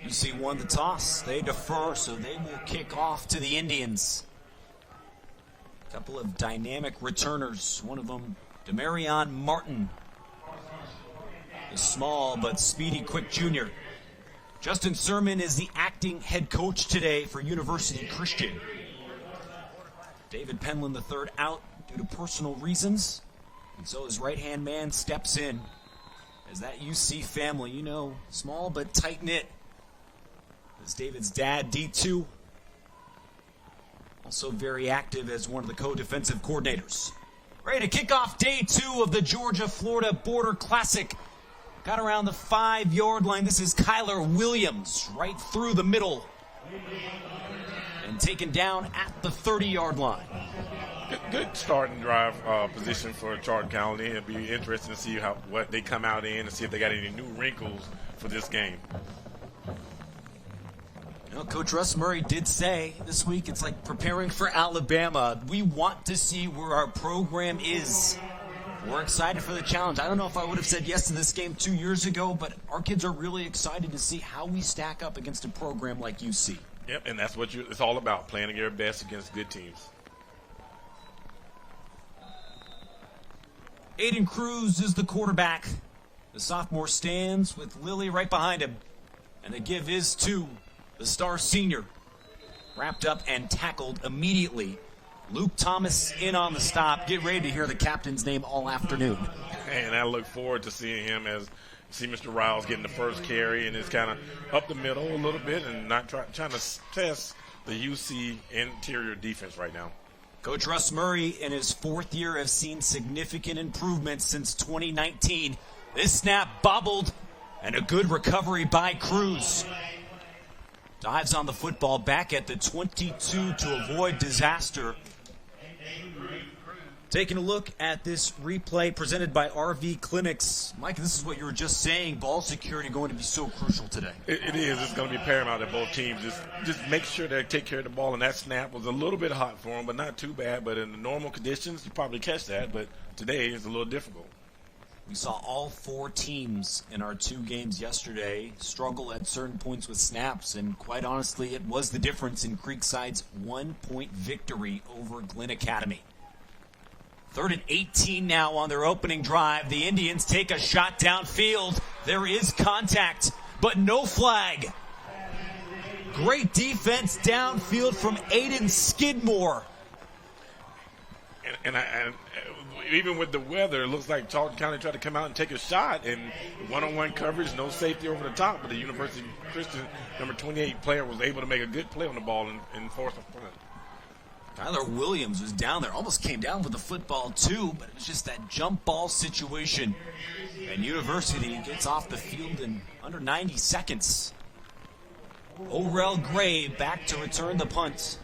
UC won the toss. They defer, so they will kick off to the Indians. A couple of dynamic returners. One of them, Demarion Martin. A small but speedy, quick junior. Justin Sermon is the acting head coach today for University Christian. David Penland III out due to personal reasons. And so his right-hand man steps in. As that UC family, you know, small but tight-knit. As David's dad, D2, also very active as one of the co-defensive coordinators. Ready to kick off day 2 of the Georgia-Florida Border Classic. Got around the 5-yard line. This is Kyler Williams right through the middle. And taken down at the 30-yard line. Good starting drive position for Charlton County. It'll be interesting to see what they come out in and see if they got any new wrinkles for this game. You know, Coach Russ Murray did say this week it's like preparing for Alabama. We want to see where our program is. We're excited for the challenge. I don't know if I would have said yes to this game 2 years ago, but our kids are really excited to see how we stack up against a program like UC. Yep, and that's what it's all about, playing your best against good teams. Aiden Cruz is the quarterback. The sophomore stands with Lilly right behind him. And the give is to the star senior. Wrapped up and tackled immediately. Luke Thomas in on the stop. Get ready to hear the captain's name all afternoon. And I look forward to seeing him as see Mr. Riles getting the first carry, and it's kind of up the middle a little bit and not trying to test the UC interior defense right now. Coach Russ Murray in his 4th year has seen significant improvements since 2019. This snap bobbled and a good recovery by Cruz. Dives on the football back at the 22 to avoid disaster. Taking a look at this replay presented by RV Clinics. Mike, this is what you were just saying. Ball security going to be so crucial today. It is. It's going to be paramount at both teams. Just make sure they take care of the ball. And that snap was a little bit hot for them, but not too bad. But in the normal conditions, you probably catch that. But today is a little difficult. We saw all 4 teams in our 2 games yesterday struggle at certain points with snaps. And quite honestly, it was the difference in Creekside's 1-point victory over Glenn Academy. 3rd and 18 now on their opening drive. The Indians take a shot downfield. There is contact, but no flag. Great defense downfield from Aiden Skidmore. And even with the weather, it looks like Charlton County tried to come out and take a shot, and one-on-one coverage, no safety over the top, but the University Christian number 28 player was able to make a good play on the ball and force a punt. Kyler Williams was down there, almost came down with the football too, but it was just that jump ball situation. And University gets off the field in under 90 seconds. Orel Gray back to return the punt.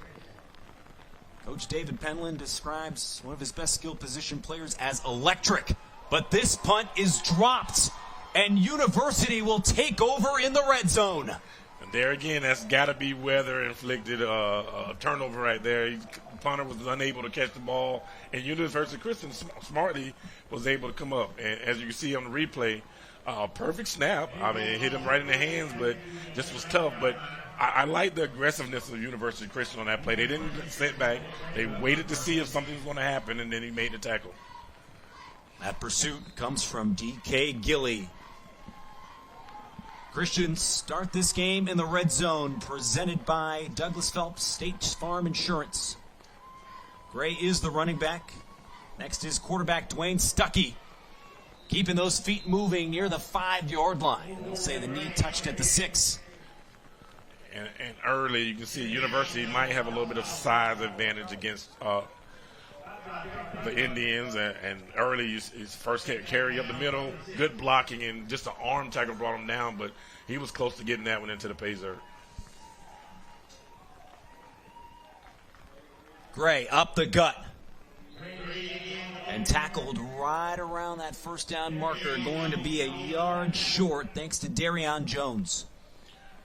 Coach David Penland describes one of his best skilled position players as electric. But this punt is dropped, and University will take over in the red zone. And there again, that's got to be weather-inflicted turnover right there. The punter was unable to catch the ball, and University Christian smartly was able to come up. And as you can see on the replay, perfect snap. I mean, it hit him right in the hands, but just was tough. But I like the aggressiveness of University Christian on that play. They didn't sit back. They waited to see if something was going to happen, and then he made the tackle. That pursuit comes from D.K. Gilly. Christians start this game in the red zone, presented by Douglas Phelps State Farm Insurance. Gray is the running back. Next is quarterback Dwayne Stuckey, keeping those feet moving near the 5-yard line. They'll say the knee touched at the 6. And early, you can see University might have a little bit of size advantage against the Indians. And early, his first carry up the middle, good blocking, and just an arm tackle brought him down. But he was close to getting that one into the Payzer. Gray up the gut. And tackled right around that first down marker, going to be a yard short thanks to Darion Jones.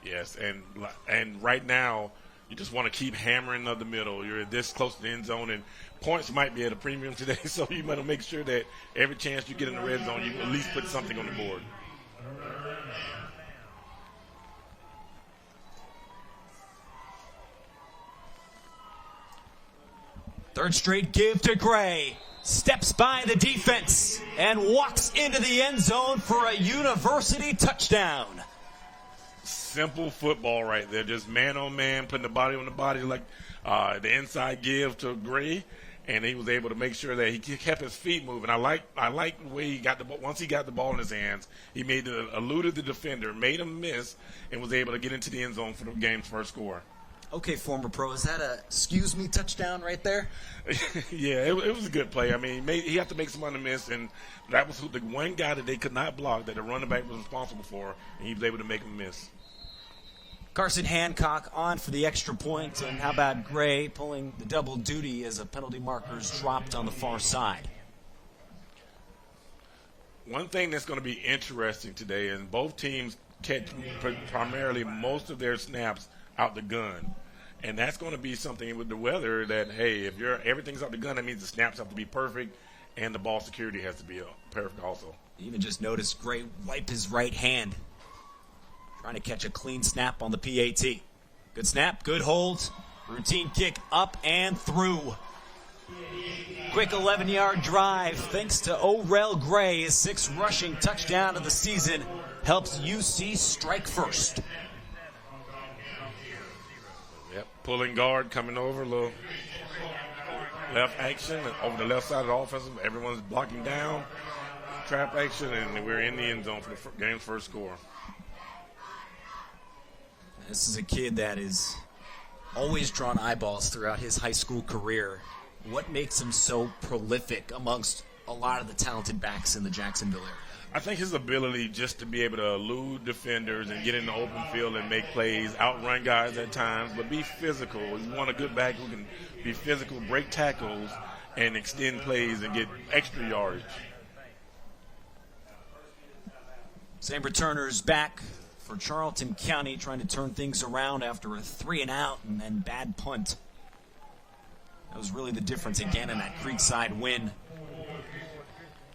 Yes, and right now you just want to keep hammering up the middle. You're this close to the end zone, and points might be at a premium today, so you better make sure that every chance you get in the red zone, you at least put something on the board. Third straight give to Gray. Steps by the defense and walks into the end zone for a University touchdown. Simple football right there. Just man on man, putting the body on the body, like the inside give to Gray. And he was able to make sure that he kept his feet moving. I like the way he got the ball. Once he got the ball in his hands, he eluded the defender, made him miss, and was able to get into the end zone for the game's first score. Okay, former pro, is that a excuse me touchdown right there? Yeah, it was a good play. I mean, he had to make some miss, and that was the one guy that they could not block that the running back was responsible for, and he was able to make him miss. Carson Hancock on for the extra point, and how about Gray pulling the double duty as a penalty marker's dropped on the far side? One thing that's going to be interesting today is both teams catch primarily most of their snaps out the gun. And that's going to be something with the weather that, hey, if everything's out the gun, that means the snaps have to be perfect and the ball security has to be perfect also. You even just noticed Gray wipe his right hand, trying to catch a clean snap on the PAT. Good snap, good hold, routine kick up and through. Quick 11-yard drive thanks to Orel Gray. His 6th rushing touchdown of the season helps UC strike first. Yep, pulling guard coming over, a little left action over the left side of the offense. Everyone's blocking down, trap action, and we're in the end zone for the game's first score. This is a kid that has always drawn eyeballs throughout his high school career. What makes him so prolific amongst a lot of the talented backs in the Jacksonville area? I think his ability just to be able to elude defenders and get in the open field and make plays, outrun guys at times, but be physical. You want a good back who can be physical, break tackles, and extend plays and get extra yardage. Same returners back for Charlton County, trying to turn things around after a 3-and-out and then bad punt. That was really the difference again in that Creekside win.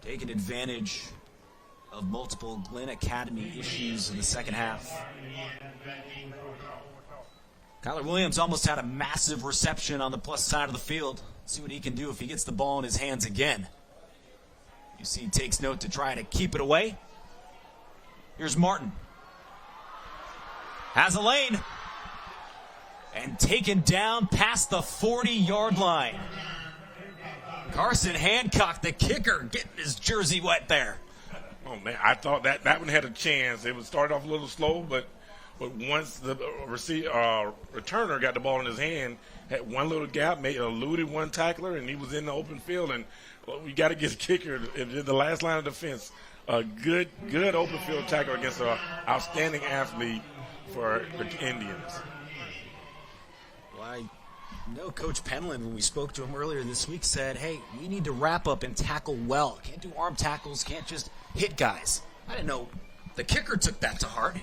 Taking advantage of multiple Glenn Academy issues in the second half. Kyler Williams almost had a massive reception on the plus side of the field. See what he can do if he gets the ball in his hands again. You see he takes note to try to keep it away. Here's Martin. Has a lane. And taken down past the 40-yard line. Carson Hancock, the kicker, getting his jersey wet there. Oh, man, I thought that one had a chance. It would start off a little slow, but once the returner got the ball in his hand, had one little gap, eluded one tackler, and he was in the open field. And we got to get a kicker in the last line of defense. A good open field tackle against an outstanding athlete for the Indians. Well, I know Coach Penland, when we spoke to him earlier this week, said, hey, we need to wrap up and tackle well. Can't do arm tackles, can't just hit guys. I didn't know the kicker took that to heart.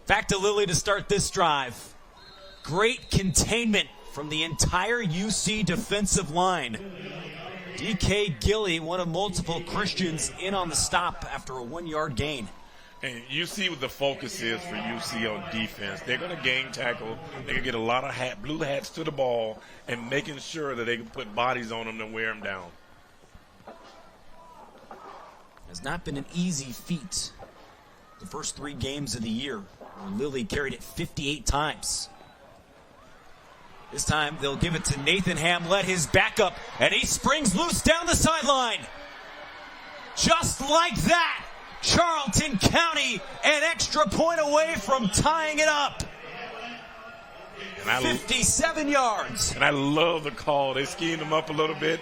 Back to Lilly to start this drive. Great containment from the entire UC defensive line. DK Gilly, one of multiple Christians, in on the stop after a 1-yard gain. And you see what the focus is for UC on defense. They're going to gang tackle. They're going to get a lot of blue hats to the ball and making sure that they can put bodies on them and wear them down. Has not been an easy feat the first 3 games of the year, where Lilly carried it 58 times. This time they'll give it to Nathan Hamlet, his backup, and he springs loose down the sideline. Just like that, Charlton County an extra point away from tying it up. 57 yards. And I love the call. They schemed them up a little bit.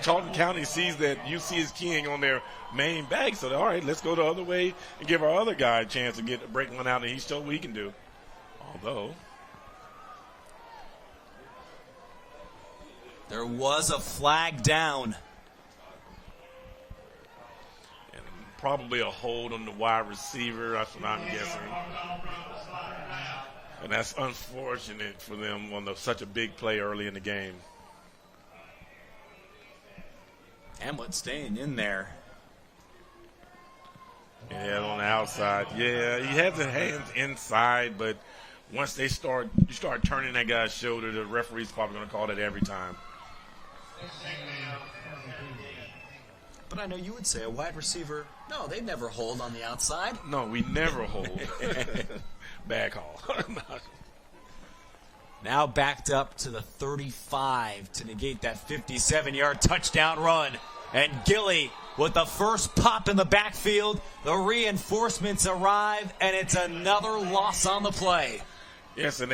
Charlton County sees that UC is keying on their main back, so all right, let's go the other way and give our other guy a chance to break one out, and he showed what he can do. Although there was a flag down. And probably a hold on the wide receiver. That's what I'm guessing. And that's unfortunate for them on such a big play early in the game. Hamlet staying in there. Yeah, on the outside. Yeah, he had the hands inside, but once you start turning that guy's shoulder, the referee's probably going to call that every time. But I know you would say a wide receiver, no, they never hold on the outside. No, we never hold. Bad call. Now backed up to the 35 to negate that 57-yard touchdown run. And Gilly with the first pop in the backfield. The reinforcements arrive, and it's another loss on the play. Yes, and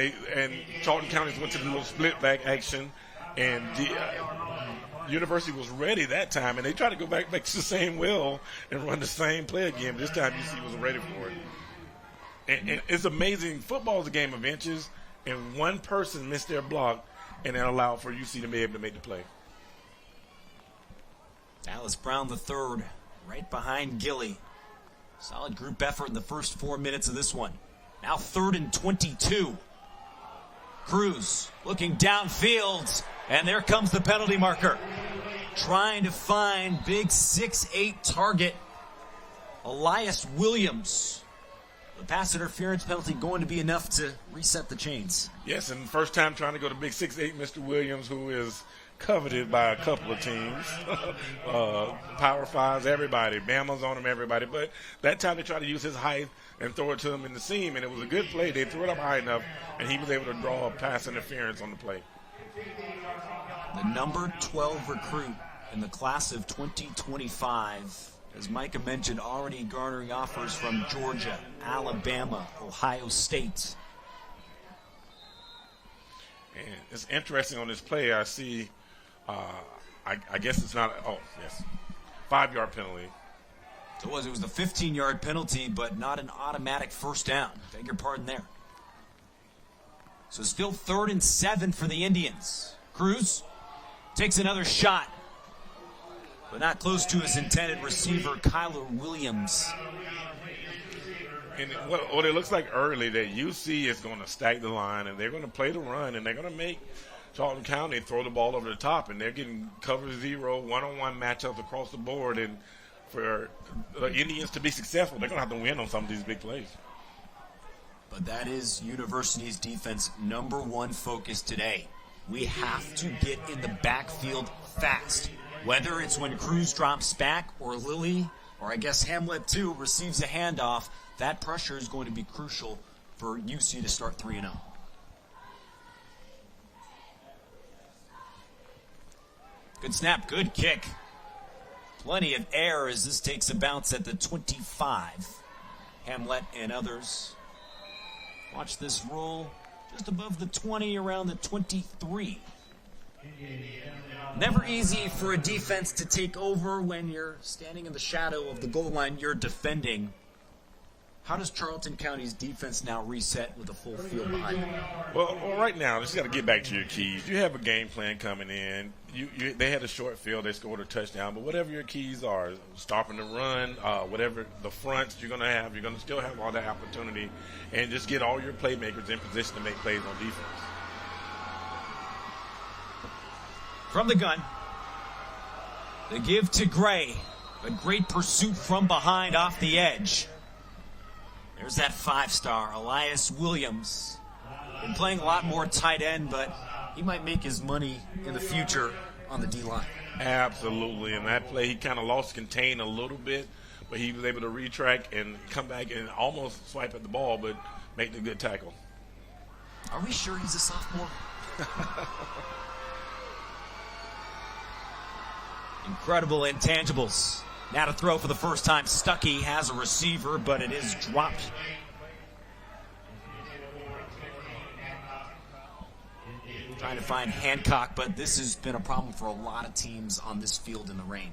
Charlton County went to the little split back action, and the University was ready that time, and they tried to go back to the same well and run the same play again. But this time, UC was ready for it. And it's amazing. Football is a game of inches, and one person missed their block, and that allowed for UC to be able to make the play. Dallas Brown III, right behind Gilly. Solid group effort in the first 4 minutes of this one. Now 3rd and 22. Cruz looking downfield, and there comes the penalty marker. Trying to find big 6'8" target, Elias Williams. The pass interference penalty going to be enough to reset the chains. Yes, and first time trying to go to big 6'8", Mr. Williams, who is coveted by a couple of teams. Power Fives, everybody. Bama's on him, everybody. But that time they tried to use his height and throw it to him in the seam, and it was a good play. They threw it up high enough, and he was able to draw a pass interference on the play. The number 12 recruit in the class of 2025, as Micah mentioned, already garnering offers from Georgia, Alabama, Ohio State. And it's interesting on this play. I see, I guess it's not, 5-yard penalty. So it was the 15-yard penalty, but not an automatic first down. Beg your pardon there. So still 3rd and 7 for the Indians. Cruz takes another shot, but not close to his intended receiver, Kyler Williams. And what it looks like early that UC is going to stack the line, and they're going to play the run, and they're going to make Charlton County throw the ball over the top, and they're getting cover 0, one-on-one matchups across the board. And for the Indians to be successful, they're going to have to win on some of these big plays. But that is University's defense number one focus today. We have to get in the backfield fast. Whether it's when Cruz drops back or Lilly, or I guess Hamlet too, receives a handoff, that pressure is going to be crucial for UC to start 3-0. Good snap, good kick. Plenty of air as this takes a bounce at the 25. Hamlet and others. Watch this roll just above the 20, around the 23. Never easy for a defense to take over when you're standing in the shadow of the goal line you're defending. How does Charlton County's defense now reset with a full field behind them? Well, right now, just got to get back to your keys. You have a game plan coming in. They had a short field. They scored a touchdown. But whatever your keys are, stopping the run, whatever the fronts you're going to have, you're going to still have all that opportunity. And just get all your playmakers in position to make plays on defense. From the gun, the give to Gray. A great pursuit from behind off the edge. There's that 5-star, Elias Williams. Been playing a lot more tight end, but he might make his money in the future on the D-line. Absolutely. In that play, he kind of lost contain a little bit, but he was able to retrack and come back and almost swipe at the ball, but make the good tackle. Are we sure he's a sophomore? Incredible intangibles. Now to throw for the first time. Stuckey has a receiver, but it is dropped. Trying to find Hancock, but this has been a problem for a lot of teams on this field in the rain.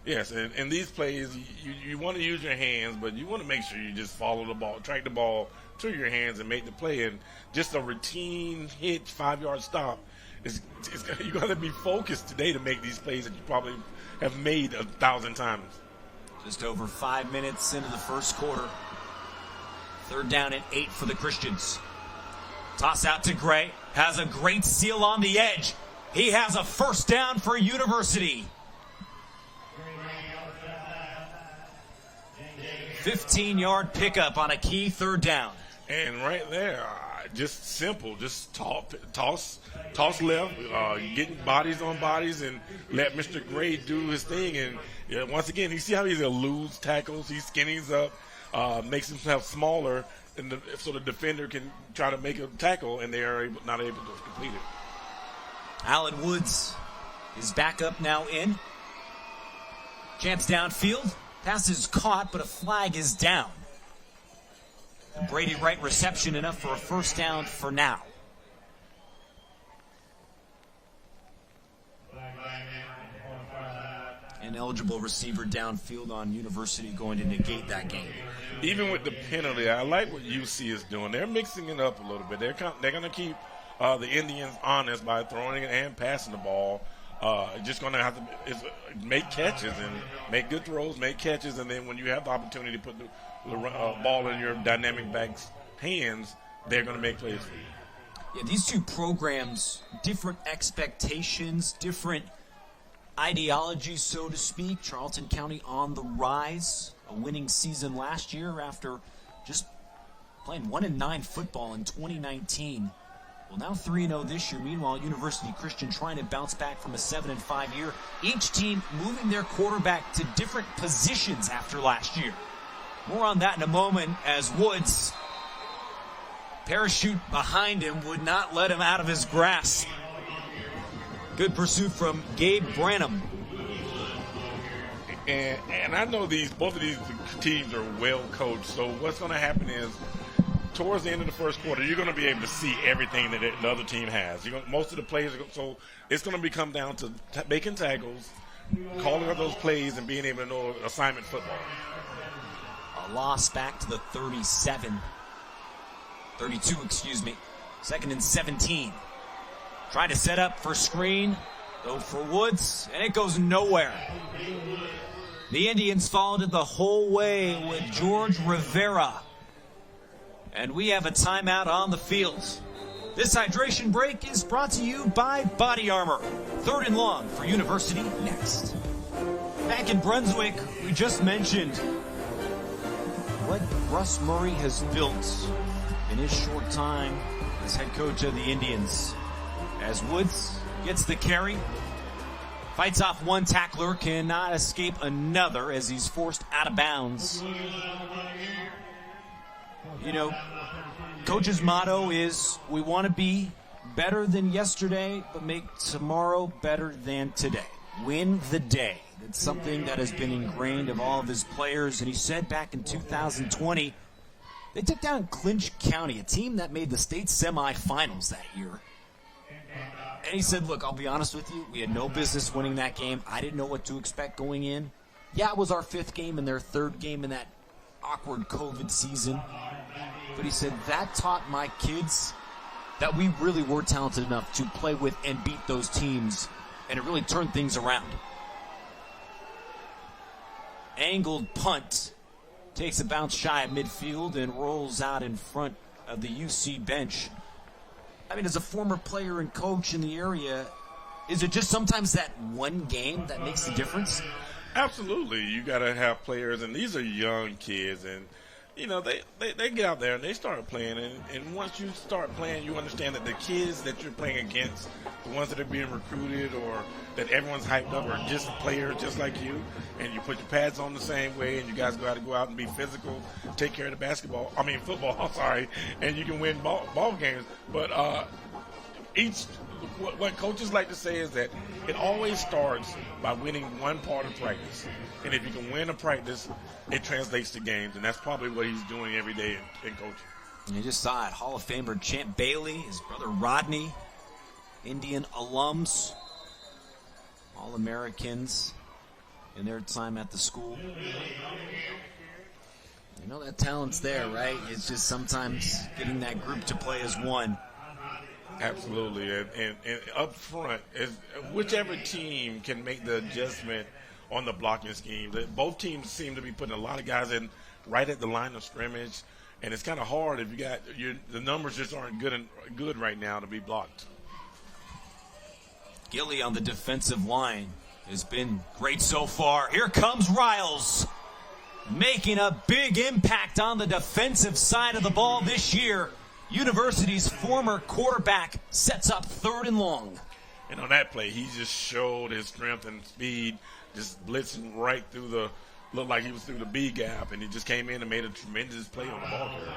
Yes, and these plays, you want to use your hands, but you want to make sure you just follow the ball, track the ball to your hands and make the play. And just a routine hit, 5-yard stop, you got to be focused today to make these plays that you probably have made 1,000 times. Just over 5 minutes into the first quarter. 3rd down and 8 for the Christians. Toss out to Gray. Has a great seal on the edge. He has a first down for University. 15-yard pickup on a key 3rd down. And right there, just simple. Just toss left, getting bodies on bodies, and let Mr. Gray do his thing. And once again, you see how he's eludes tackles. He skinnies up, makes himself smaller, and so the defender can try to make a tackle, and they are not able to complete it. Alan Woods is back up now in. Champs downfield. Pass is caught, but a flag is down. Brady Wright reception enough for a first down for now. An eligible receiver downfield on University going to negate that game. Even with the penalty, I like what UC is doing. They're mixing it up a little bit. They're going to keep the Indians honest by throwing it and passing the ball. Just going to have to make catches and make good throws, make catches, and then when you have the opportunity to put the ball in your dynamic back's hands, they're going to make plays for you. Yeah, these two programs, different expectations, different ideologies, so to speak. Charlton County on the rise, a winning season last year after just playing 1-9 football in 2019. Well, now 3-0 this year. Meanwhile, University Christian trying to bounce back from a 7-5 year. Each team moving their quarterback to different positions after last year. More on that in a moment as Woods, parachute behind him, would not let him out of his grasp. Good pursuit from Gabe Branham. And I know both of these teams are well coached, so what's going to happen is towards the end of the first quarter, you're going to be able to see everything that the other team has. Most of the plays, so it's going to come down to making tackles, calling up those plays, and being able to know assignment football. A loss back to the 32, excuse me. 2nd and 17. Trying to set up for screen, though for Woods, and it goes nowhere. The Indians followed it the whole way with George Rivera. And we have a timeout on the field. This hydration break is brought to you by Body Armor. 3rd and long for University next. Back in Brunswick, we just mentioned what Russ Murray has built in his short time as head coach of the Indians. As Woods gets the carry, fights off one tackler, cannot escape another as he's forced out of bounds. You know, Coach's motto is we want to be better than yesterday, but make tomorrow better than today. Win the day. It's something that has been ingrained of all of his players. And he said back in 2020, they took down Clinch County, a team that made the state semifinals that year. And he said, look, I'll be honest with you, we had no business winning that game. I didn't know what to expect going in. Yeah, it was our 5th game and their 3rd game in that awkward COVID season. But he said, that taught my kids that we really were talented enough to play with and beat those teams. And it really turned things around. Angled punt. Takes a bounce shy of midfield and rolls out in front of the UC bench. I mean, as a former player and coach in the area, is it just sometimes that one game that makes the difference? Absolutely. You got to have players, and these are young kids, and you know, they get out there and they start playing, and once you start playing, you understand that the kids that you're playing against, the ones that are being recruited or that everyone's hyped up, are just players just like you, and you put your pads on the same way, and you guys go out and be physical, take care of the football, sorry, and you can win ball games. But what coaches like to say is that it always starts by winning one part of practice. And if you can win a practice, it translates to games. And that's probably what he's doing every day in coaching. And you just saw it. Hall of Famer Champ Bailey, his brother Rodney, Indian alums, All-Americans in their time at the school. You know that talent's there, right? It's just sometimes getting that group to play as one. Absolutely. And up front, whichever team can make the adjustment on the blocking scheme. Both teams seem to be putting a lot of guys in right at the line of scrimmage, and it's kind of hard if the numbers just aren't good right now to be blocked. Gilly on the defensive line has been great so far. Here comes Riles, making a big impact on the defensive side of the ball this year. University's former quarterback sets up 3rd and long. And on that play, he just showed his strength and speed, just blitzing right through looked like he was through the B gap, and he just came in and made a tremendous play on the ball carrier.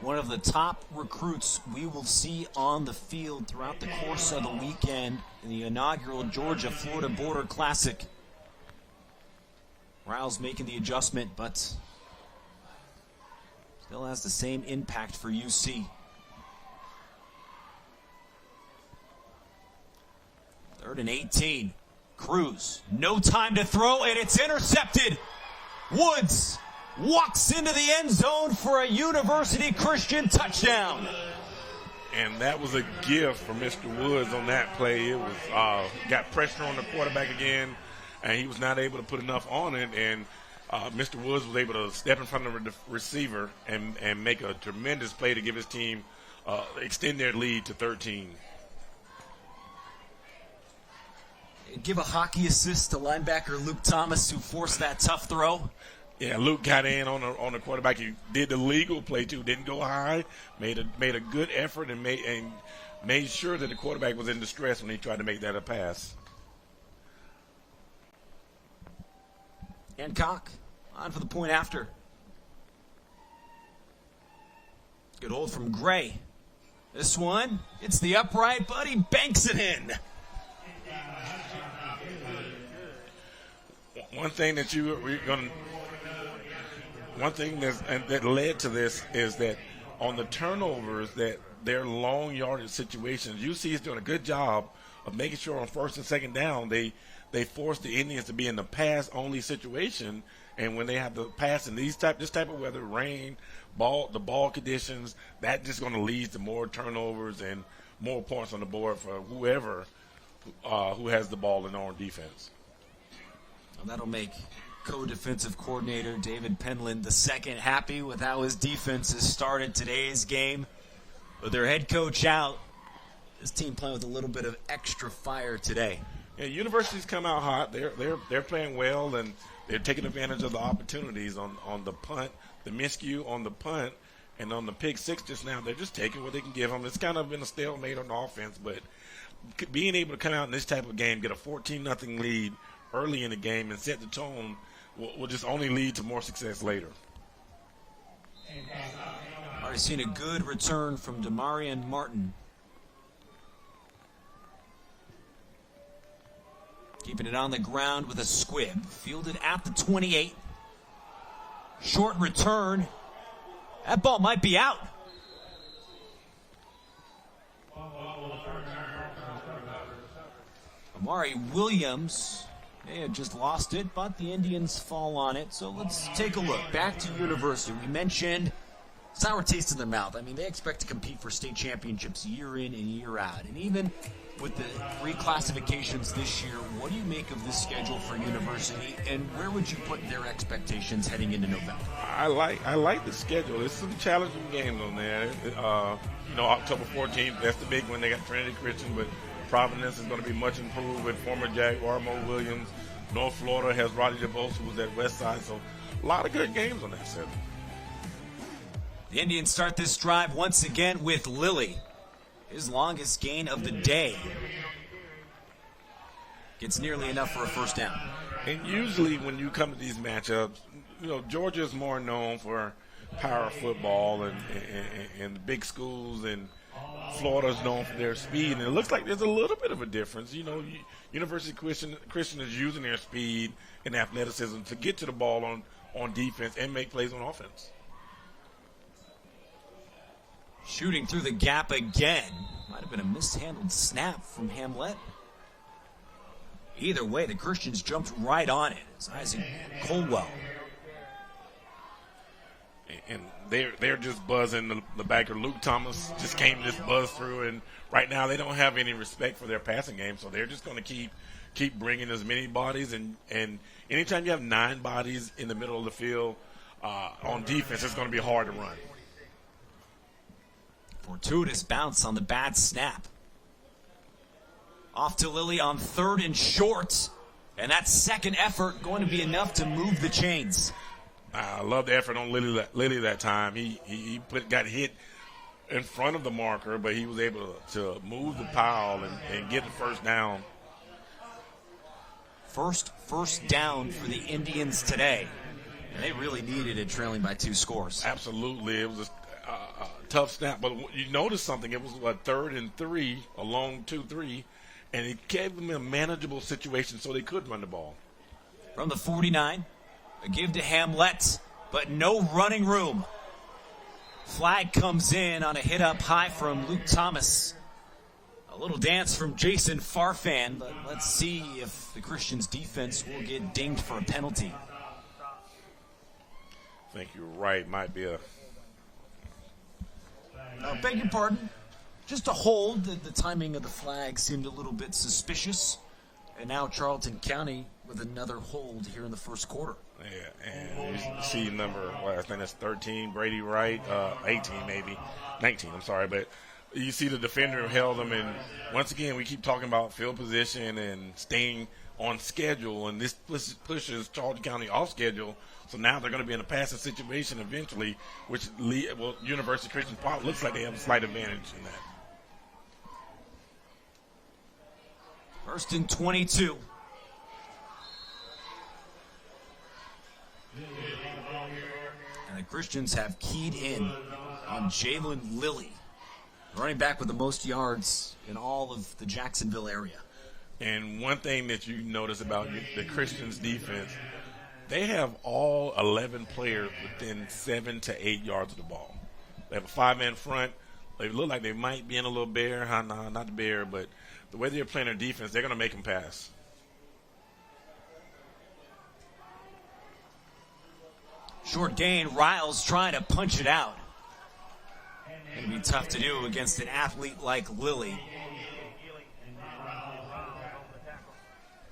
One of the top recruits we will see on the field throughout the course of the weekend in the inaugural Georgia-Florida Border Classic. Riles making the adjustment, but still has the same impact for UC. 3rd and 18. Cruz, no time to throw, and it's intercepted. Woods walks into the end zone for a University Christian touchdown. And that was a gift for Mr. Woods on that play. It was got pressure on the quarterback again, and he was not able to put enough on it. And Mr. Woods was able to step in front of the receiver and make a tremendous play to give his team extend their lead to 13. Give a hockey assist to linebacker Luke Thomas, who forced that tough throw. Yeah, Luke got in on the quarterback. He did the legal play too. Didn't go high. Made a good effort and made sure that the quarterback was in distress when he tried to make that a pass. Hancock on for the point after. Good hold from Gray. This one, it's the upright, but he banks it in. One thing that that led to this is that on the turnovers, that their long yardage situations, UC is doing a good job of making sure on 1st and 2nd down they force the Indians to be in the pass only situation, and when they have to pass in this type of weather, rain, the ball conditions, that just going to lead to more turnovers and more points on the board for whoever who has the ball in on defense. Well, that'll make co-defensive coordinator David Penland II happy with how his defense has started today's game. With their head coach out, this team playing with a little bit of extra fire today. Yeah, University's come out hot. They're playing well, and they're taking advantage of the opportunities on the punt, the miscue on the punt, and on the pick six just now. They're just taking what they can give them. It's kind of been a stalemate on offense, but being able to come out in this type of game, get a 14-0 lead early in the game and set the tone will just only lead to more success later. Already seen a good return from Demarion Martin. Keeping it on the ground with a squib. Fielded at the 28. Short return. That ball might be out. Amari Williams may have just lost it, but the Indians fall on it. So let's take a look. Back to University. We mentioned sour taste in their mouth. I mean, they expect to compete for state championships year in and year out. And even with the reclassifications this year, what do you make of this schedule for University, and where would you put their expectations heading into November? I like the schedule. There's some challenging games on there. October 14th, that's the big one. They got Trinity Christian, but Providence is going to be much improved with former Jaguar Mo Williams. North Florida has Roddy DeVos, who was at Westside. So a lot of good games on that schedule. The Indians start this drive once again with Lilly. His longest gain of the day. Gets nearly enough for a first down. And usually when you come to these matchups, Georgia is more known for power football and big schools, and Florida's known for their speed. And it looks like there's a little bit of a difference. University Christian is using their speed and athleticism to get to the ball on defense and make plays on offense. Shooting through the gap again. Might have been a mishandled snap from Hamlet. Either way, the Christians jumped right on it. It's Isaac Colwell. And they're just buzzing. The backer, Luke Thomas, just came this buzz through. And right now they don't have any respect for their passing game, so they're just going to keep bringing as many bodies. And anytime you have 9 bodies in the middle of the field on defense, it's going to be hard to run. Fortuitous bounce on the bad snap. Off to Lilly on 3rd and short. And that second effort going to be enough to move the chains. I love the effort on Lilly that time. He got hit in front of the marker, but he was able to move the pile and get the first down. First down for the Indians today. And they really needed it, trailing by 2 scores. Absolutely. It was a tough snap. But you noticed something. It was a 3rd and 3, a long 2-3, and it gave them a manageable situation so they could run the ball. From the 49, a give to Hamlet, but no running room. Flag comes in on a hit up high from Luke Thomas. A little dance from Jason Farfan, but let's see if the Christians' defense will get dinged for a penalty. I think you're right. Might be a... Beg your pardon. Just a hold. The timing of the flag seemed a little bit suspicious. And now Charlton County with another hold here in the first quarter. Yeah, and you see number, I think that's 13, Brady Wright, 18 maybe, 19, I'm sorry, but you see the defender held them, and once again, we keep talking about field position and staying on schedule, and this pushes Charlton County off schedule, so now they're going to be in a passing situation eventually, which, University Christian probably looks like they have a slight advantage in that. 1st and 22. And the Christians have keyed in on Jalen Lilly, running back with the most yards in all of the Jacksonville area. And one thing that you notice about the Christians' defense, they have all 11 players within 7 to 8 yards of the ball. They have a 5-man front. They look like they might be in a little bear. Nah, not the bear, but the way they're playing their defense, they're going to make them pass. Short gain. Riles trying to punch it out. Going to be tough to do against an athlete like Lilly.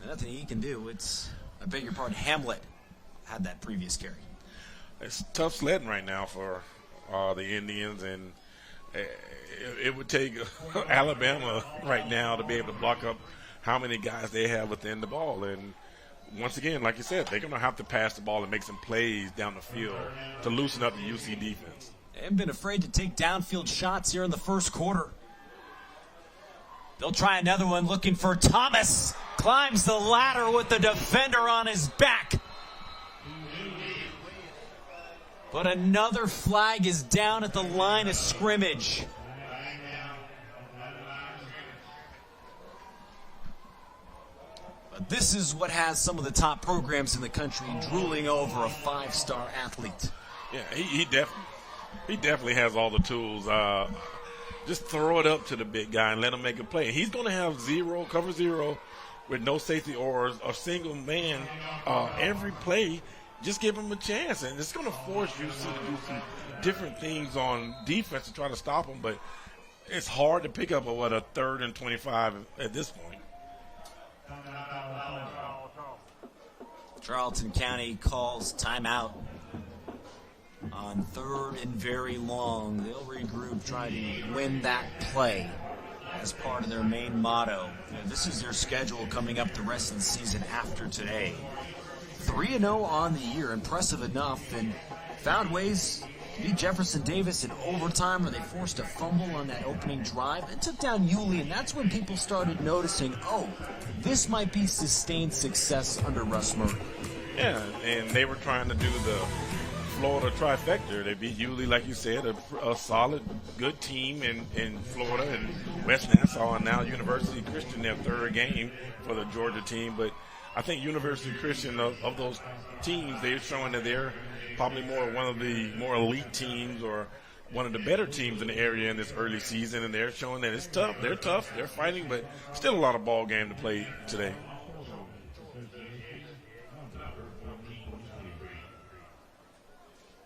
Nothing he can do. I beg your pardon, Hamlet had that previous carry. It's tough sledding right now for the Indians, and it would take Alabama right now to be able to block up how many guys they have within the ball. And once again, like you said, they're going to have to pass the ball and make some plays down the field to loosen up the UC defense. They haven't been afraid to take downfield shots here in the first quarter. They'll try another one looking for Thomas. Climbs the ladder with the defender on his back. But another flag is down at the line of scrimmage. But this is what has some of the top programs in the country drooling over a 5-star athlete. Yeah, he definitely has all the tools. Just throw it up to the big guy and let him make a play. He's going to have cover zero with no safety or a single man every play. Just give him a chance, and it's going to force you to do some different things on defense to try to stop him, but it's hard to pick up a 3rd and 25 at this point. Charlton County calls timeout on 3rd and very long. They'll regroup, try to win that play as part of their main motto. This is their schedule coming up the rest of the season after today. 3-0 on the year, impressive enough, and found ways to beat Jefferson Davis in overtime where they forced a fumble on that opening drive and took down Yulee, and that's when people started noticing, this might be sustained success under Russ Murray. Yeah, and they were trying to do the Florida trifecta. They beat Yulee, like you said, a solid, good team in Florida and West Nassau, and now University Christian, their 3rd game for the Georgia team. But I think University Christian, of those teams, they're showing that they're probably one of the more elite teams or one of the better teams in the area in this early season, and they're showing that it's tough. They're tough. They're fighting, but still a lot of ball game to play today.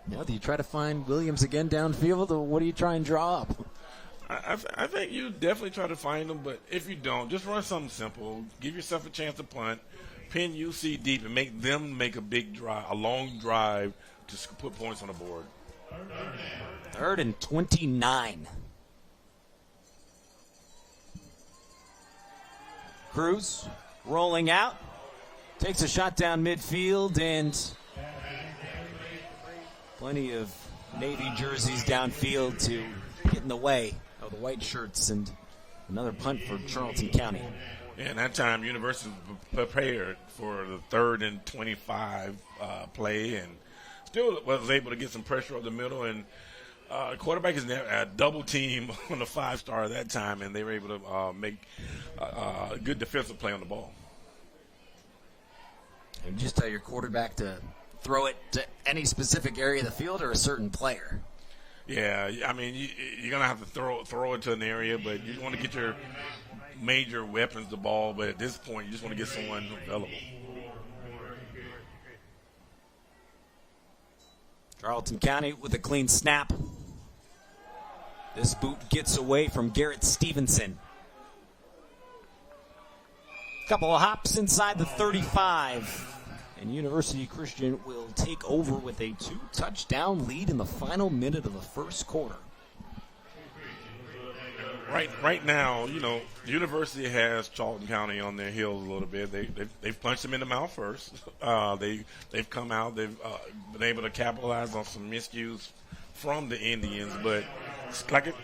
Now, do you try to find Williams again downfield, or what do you try and draw up? I think you definitely try to find them, but if you don't, just run something simple. Give yourself a chance to punt, pin UC deep, and make them make a long drive to put points on the board. 3rd and 29. Cruz rolling out, takes a shot down midfield, and Plenty of Navy jerseys downfield to get in the way of the white shirts, and another punt for Charlton County. And that time, University was prepared for the 3rd and 25 play, and still was able to get some pressure up the middle. And quarterback is a double team on the 5-star at that time, and they were able to make a good defensive play on the ball. And just tell your quarterback to throw it to any specific area of the field or a certain player. Yeah, I mean, you're going to have to throw it to an area, but you want to get your major weapons the ball, but at this point, you just want to get someone available. Charlton County with a clean snap. This boot gets away from Garrett Stevenson. Couple of hops inside the 35. And University Christian will take over with a 2-touchdown lead in the final minute of the first quarter. Right now, University has Charlton County on their heels a little bit. They've punched them in the mouth first. They've come out. They've been able to capitalize on some miscues from the Indians, but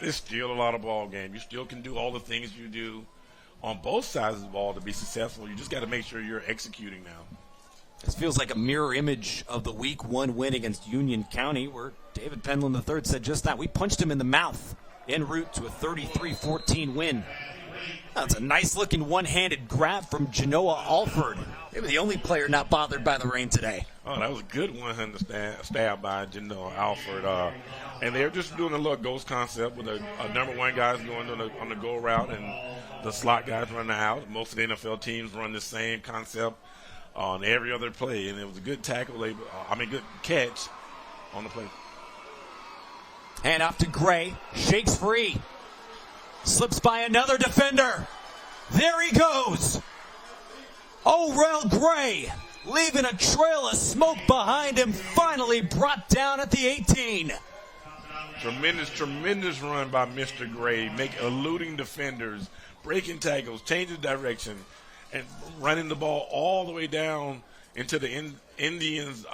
it's still a lot of ball game. You still can do all the things you do on both sides of the ball to be successful. You just got to make sure you're executing now. This feels like a mirror image of the Week 1 win against Union County, where David Penland III said just that. We punched him in the mouth en route to a 33-14 win. That's a nice-looking one-handed grab from Genoa Alford. They were the only player not bothered by the rain today. Oh, that was a good one-handed stab by Genoa Alford. And they're just doing a little ghost concept with a number one guys going on the go route and the slot guys running out. Most of the NFL teams run the same concept on every other play, and it was a good tackle. Good catch on the play. Hand off to Gray, shakes free, slips by another defender. There he goes. Orel Gray, leaving a trail of smoke behind him, finally brought down at the 18. Tremendous run by Mr. Gray, eluding defenders, breaking tackles, changing direction, and running the ball all the way down into the Indians'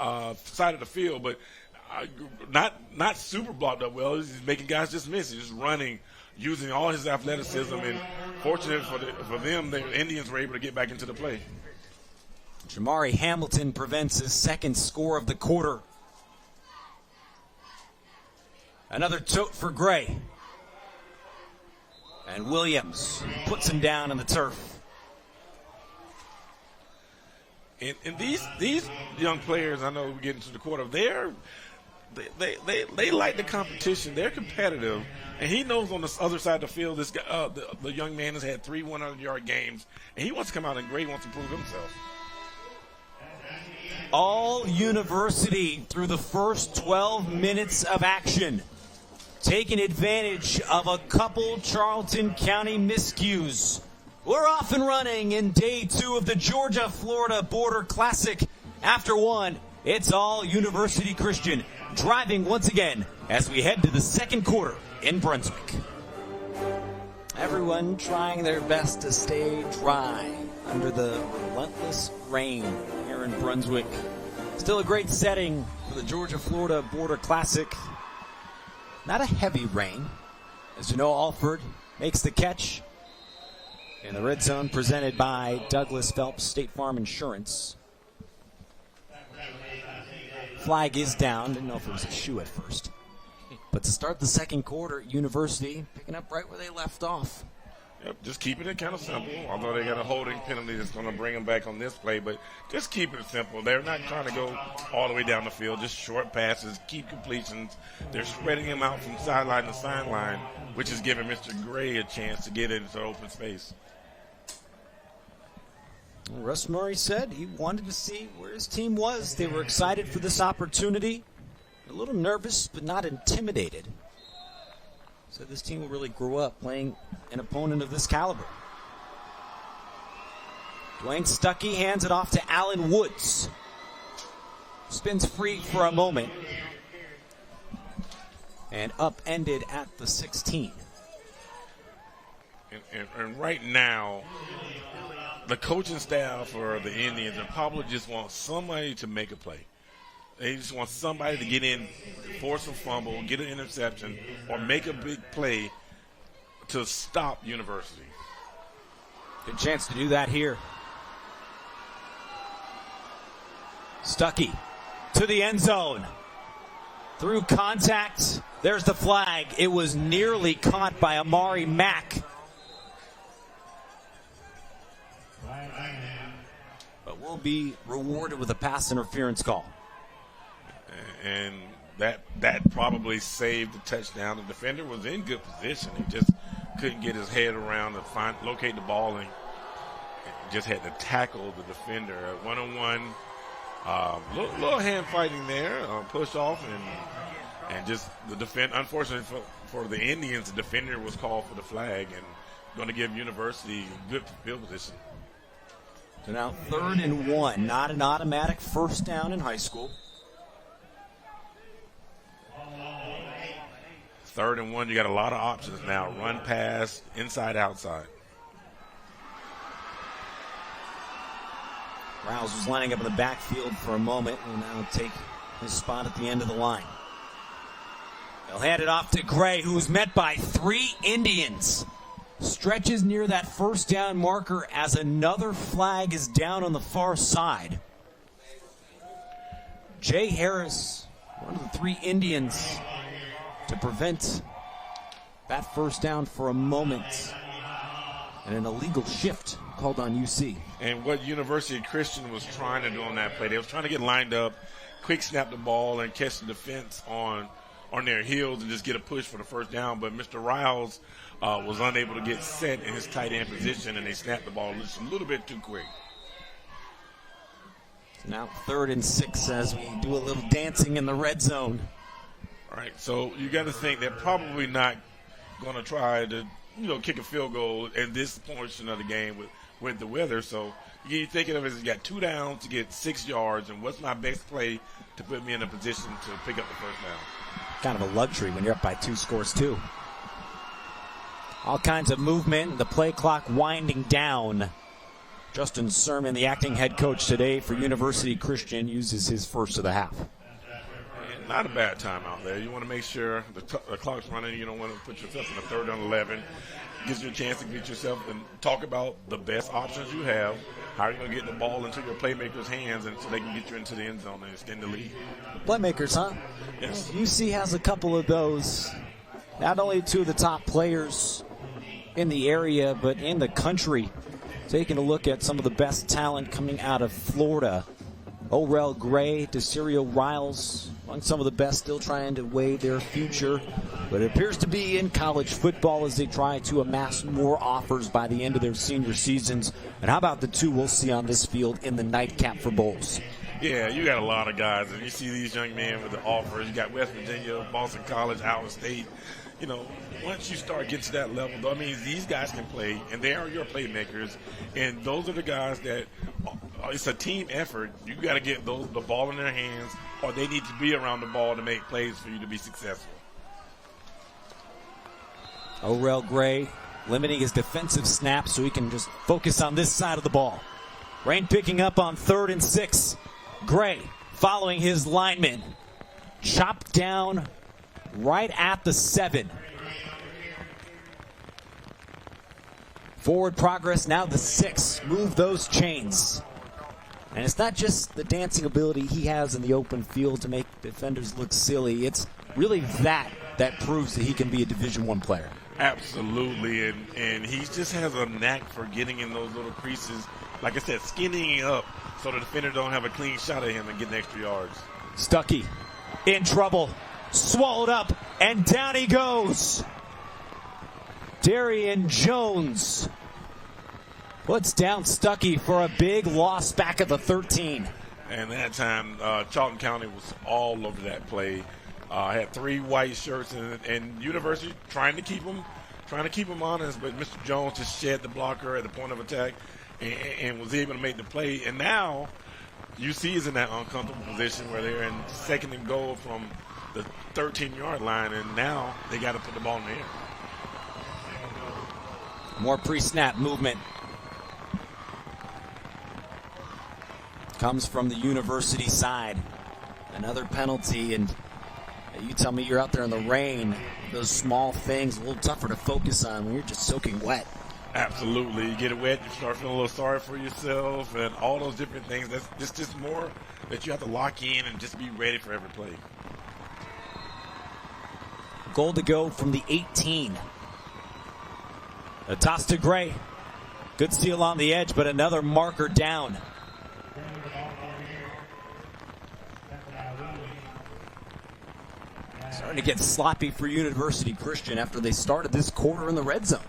side of the field, but not super blocked up well. He's making guys just miss. He's just running, using all his athleticism, and fortunate for them, the Indians were able to get back into the play. Jamari Hamilton prevents his second score of the quarter. Another tote for Gray. And Williams puts him down on the turf. And these young players, I know we get into the quarter, they like the competition. They're competitive, and he knows on the other side of the field, this guy, the young man has had 3 100-yard games, and he wants to come out and great, wants to prove himself. All University through the first 12 minutes of action, taking advantage of a couple Charlton County miscues. We're off and running in day 2 of the Georgia-Florida Border Classic. After 1, it's all University Christian, driving once again as we head to the second quarter in Brunswick. Everyone trying their best to stay dry under the relentless rain here in Brunswick. Still a great setting for the Georgia-Florida Border Classic. Not a heavy rain, as Genoa Alford makes the catch. In the red zone, presented by Douglas Phelps State Farm Insurance. Flag is down. Didn't know if it was a shoe at first. But to start the second quarter, University picking up right where they left off. Yep, just keeping it kind of simple, although they got a holding penalty that's going to bring them back on this play. But just keep it simple. They're not trying to go all the way down the field, just short passes, keep completions. They're spreading them out from sideline to sideline, which is giving Mr. Gray a chance to get into open space. Russ Murray said he wanted to see where his team was. They were excited for this opportunity. A little nervous, but not intimidated. So this team will really grow up playing an opponent of this caliber. Dwayne Stuckey hands it off to Allen Woods. Spins free for a moment. And upended at the 16. And right now, the coaching staff for the Indians probably just want somebody to make a play. They just want somebody to get in, force a fumble, get an interception, or make a big play to stop University. Good chance to do that here. Stuckey to the end zone. Through contact. There's the flag. It was nearly caught by Amari Mack. But will be rewarded with a pass interference call. And that probably saved the touchdown. The defender was in good position. He just couldn't get his head around to locate the ball and just had to tackle the defender. One-on-one, little hand fighting there, push off, and just the defense. Unfortunately for the Indians, the defender was called for the flag and going to give University good field position. So now 3rd and 1, not an automatic first down in high school. 3rd and 1, you got a lot of options now. Run, pass, inside, outside. Rouse was lining up in the backfield for a moment and will now take his spot at the end of the line. They'll hand it off to Gray, who's met by 3 Indians. Stretches near that first down marker as another flag is down on the far side. Jay Harris, one of the 3 Indians, to prevent that first down for a moment. And an illegal shift called on UC. And what University Christian was trying to do on that play, they was trying to get lined up, quick snap the ball, and catch the defense on their heels and just get a push for the first down. But Mr. Riles was unable to get set in his tight end position, and they snapped the ball just a little bit too quick. Now 3rd and 6 as we do a little dancing in the red zone. All right, so you got to think they're probably not going to try to, kick a field goal in this portion of the game with the weather. So you think of it as you got 2 downs to get 6 yards, and what's my best play to put me in a position to pick up the first down? Kind of a luxury when you're up by 2 scores too. All kinds of movement, the play clock winding down. Justin Sermon, the acting head coach today for University Christian, uses his first of the half. Not a bad time out there. You want to make sure the clock's running. You don't want to put yourself in a 3rd and 11. Gives you a chance to get yourself and talk about the best options you have. How are you going to get the ball into your playmakers' hands and so they can get you into the end zone and extend the lead? Playmakers, huh? Yes. UC has a couple of those. Not only 2 of the top players in the area, but in the country. Taking a look at some of the best talent coming out of Florida. Orel Gray, Desiree Riles, among some of the best, still trying to weigh their future. But it appears to be in college football as they try to amass more offers by the end of their senior seasons. And how about the 2 we'll see on this field in the nightcap for bowls? Yeah, you got a lot of guys. And you see these young men with the offers. You got West Virginia, Boston College, Iowa State. Once you start getting to that level, though, I mean, these guys can play, and they are your playmakers. And those are the guys that it's a team effort. You got to get the ball in their hands, or they need to be around the ball to make plays for you to be successful. Orel Gray limiting his defensive snaps so he can just focus on this side of the ball. Rain picking up on 3rd and 6. Gray following his lineman. Chopped down right at the 7. Forward progress, now the 6. Move those chains. And it's not just the dancing ability he has in the open field to make defenders look silly. It's really that proves that he can be a Division I player. Absolutely, and he just has a knack for getting in those little creases. Like I said, skinning up so the defender don't have a clean shot at him and getting extra yards. Stuckey in trouble. Swallowed up, and down he goes. Darian Jones puts down Stuckey for a big loss back at the 13. And that time, Charlton County was all over that play. Had 3 white shirts, and University trying to keep him honest, but Mr. Jones just shed the blocker at the point of attack and was able to make the play. And now UC is in that uncomfortable position where they're in 2nd and goal from the 13-yard line, and now they got to put the ball in the air. More pre-snap movement comes from the University side. Another penalty, and you tell me you're out there in the rain. Those small things a little tougher to focus on when you're just soaking wet. Absolutely. You get it wet, you start feeling a little sorry for yourself and all those different things. That's just more that you have to lock in and just be ready for every play. Goal to go from the 18. A toss to Gray. Good steal on the edge, but another marker down. Starting to get sloppy for University Christian after they started this quarter in the red zone.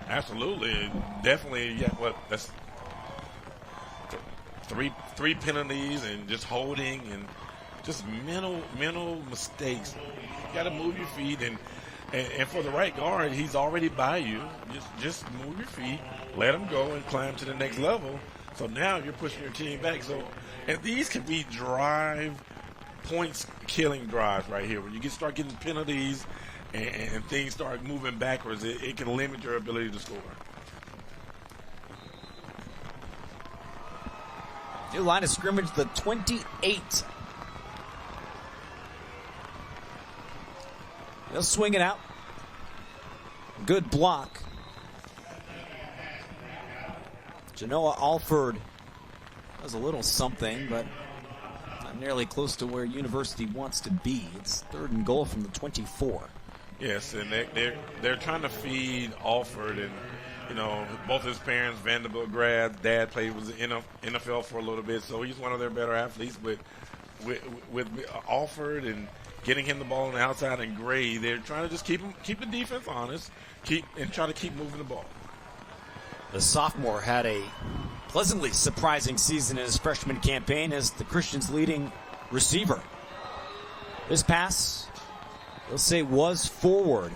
Absolutely. Definitely, yeah, that's three penalties and just holding and just mental mistakes. You got to move your feet, and for the right guard, he's already by you. Just move your feet, let him go, and climb to the next level. So now you're pushing your team back. So, and these can be points-killing drives right here. When you start getting penalties and things start moving backwards, it can limit your ability to score. New line of scrimmage, the 28. They'll swing it out. Good block. Genoa Alford does a little something, but not nearly close to where University wants to be. It's 3rd and goal from the 24. Yes, and they're trying to feed Alford, and both his parents, Vanderbilt grads. Dad played was in NFL for a little bit, so he's one of their better athletes. But with Alford and getting him the ball on the outside and Gray, they're trying to just keep the defense honest, try to keep moving the ball. The sophomore had a pleasantly surprising season in his freshman campaign as the Christians' leading receiver. This pass, they'll say, was forward.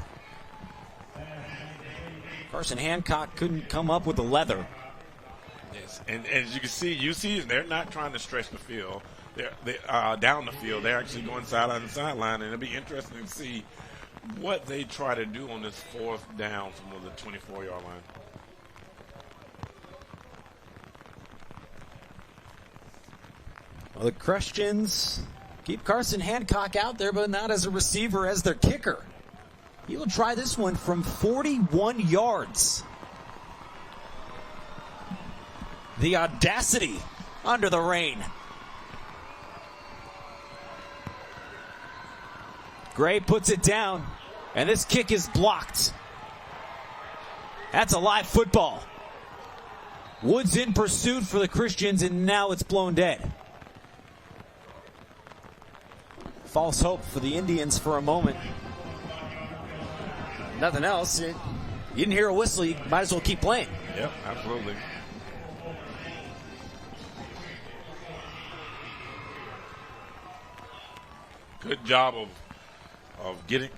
Carson Hancock couldn't come up with the leather. Yes, and as you can see, they're not trying to stretch the field. They're down the field. They're actually going sideline to sideline, and it'll be interesting to see what they try to do on this 4th down from the 24-yard line. Well, the Christians keep Carson Hancock out there, but not as a receiver, as their kicker. He will try this one from 41 yards. The audacity under the rain. Gray puts it down, and this kick is blocked. That's a live football. Woods in pursuit for the Christians, and now it's blown dead. False hope for the Indians for a moment. Nothing else. You didn't hear a whistle, you might as well keep playing. Yep, absolutely. Good job of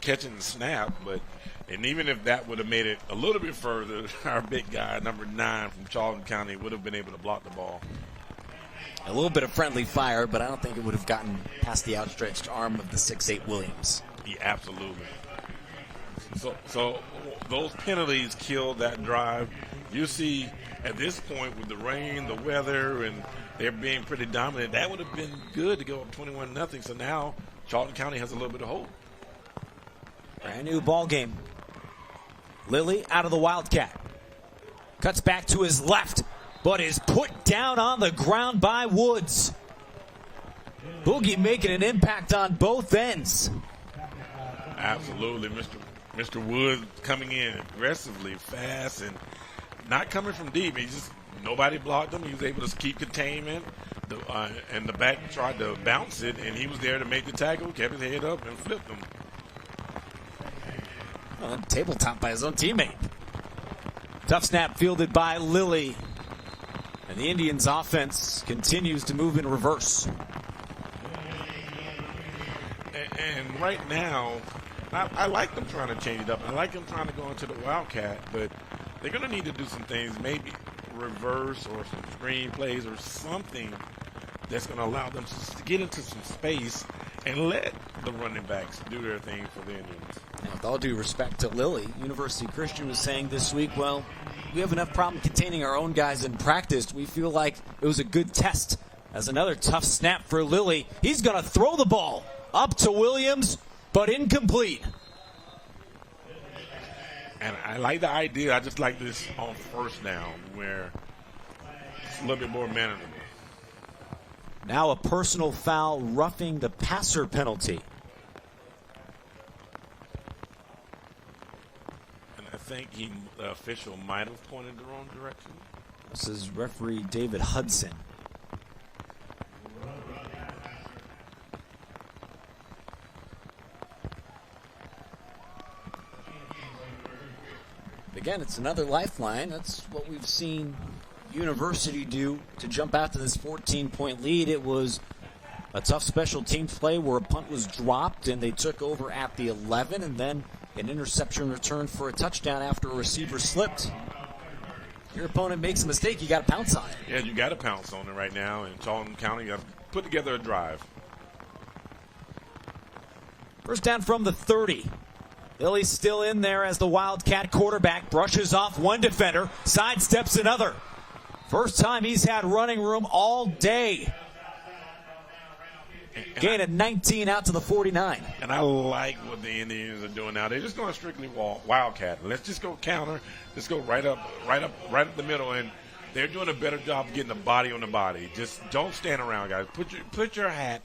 catching the snap, and even if that would have made it a little bit further, our big guy, number 9 from Charlton County, would have been able to block the ball. A little bit of friendly fire, but I don't think it would have gotten past the outstretched arm of the 6'8 Williams. Yeah, absolutely. So those penalties killed that drive. You see, at this point with the rain, the weather, and they're being pretty dominant, that would have been good to go up 21-0. So now Charlton County has a little bit of hope. Brand new ball game. Lilly out of the Wildcat. Cuts back to his left, but is put down on the ground by Woods. Boogie making an impact on both ends. Absolutely. Mr. Woods coming in aggressively, fast, and not coming from deep. Nobody blocked him. He was able to keep containment. And the back tried to bounce it, and he was there to make the tackle, kept his head up, and flipped him. Well, tabletop by his own teammate. Tough snap fielded by Lilly. And the Indians' offense continues to move in reverse. And right now, I like them trying to change it up. I like them trying to go into the Wildcat, but they're going to need to do some things, maybe reverse or some screen plays or something that's going to allow them to get into some space and let the running backs do their thing for the Indians. Now, with all due respect to Lilly, University Christian was saying this week, well, we have enough problem containing our own guys in practice. We feel like it was a good test As another tough snap for Lilly. He's going to throw the ball up to Williams, but incomplete. And I like the idea. I just like this on first down where it's a little bit more manageable. Now a personal foul, roughing the passer penalty. And I think the official might have pointed the wrong direction. This is referee David Hudson. Again, it's another lifeline. That's what we've seen University do to jump out to this 14-point lead. It was a tough special teams play where a punt was dropped and they took over at the 11, and then an interception return for a touchdown after a receiver slipped. Your opponent makes a mistake, you got to pounce on it. Yeah, you got to pounce on it right now. And Charlton County got to put together a drive. First down from the 30. Lilly's still in there as the Wildcat quarterback brushes off one defender, sidesteps another. First time he's had running room all day. Gain of 19 out to the 49. And I like what the Indians are doing now. They're just going strictly Wildcat. Let's just go counter. Let's go right up the middle. And they're doing a better job of getting the body on the body. Just don't stand around, guys. Put your hat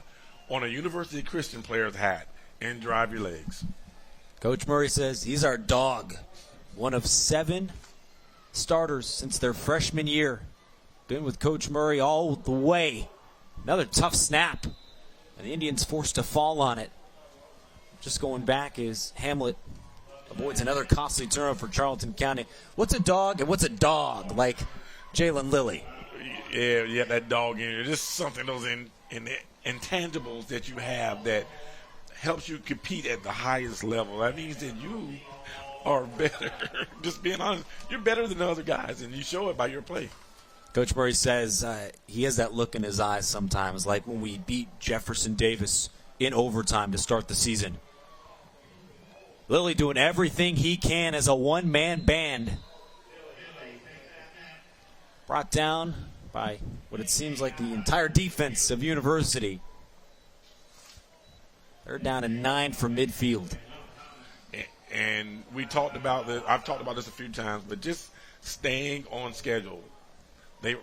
on a University Christian player's hat and drive your legs. Coach Murray says he's our dog. One of 7 starters since their freshman year. Been with Coach Murray all the way. Another tough snap. And the Indians forced to fall on it. Just going back is Hamlet avoids another costly turnover for Charlton County. What's a dog and what's a dog like Jalen Lilly? Yeah, that dog in there. Just something, those intangibles that you have that helps you compete at the highest level. That means that you are better. Just being honest, you're better than the other guys, and you show it by your play. Coach Murray says he has that look in his eyes sometimes, like when we beat Jefferson Davis in overtime to start the season. Lilly doing everything he can as a one-man band. Brought down by what it seems like the entire defense of University. They're down to 9 from midfield. And we talked about this. I've talked about this a few times, but just staying on schedule.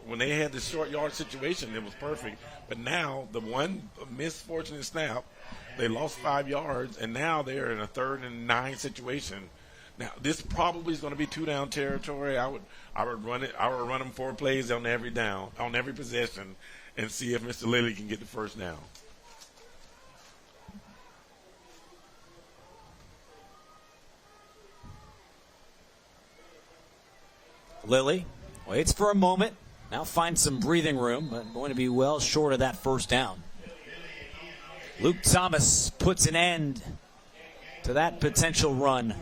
When they had the short yard situation, it was perfect. But now the one misfortunate snap, they lost 5 yards, and now they're in a 3rd and 9 situation. Now this probably is going to be 2-down territory. I would run it. I would run them 4 plays on every down, on every possession, and see if Mr. Lilly can get the first down. Lilly waits for a moment. Now finds some breathing room, but going to be well short of that first down. Luke Thomas puts an end to that potential run.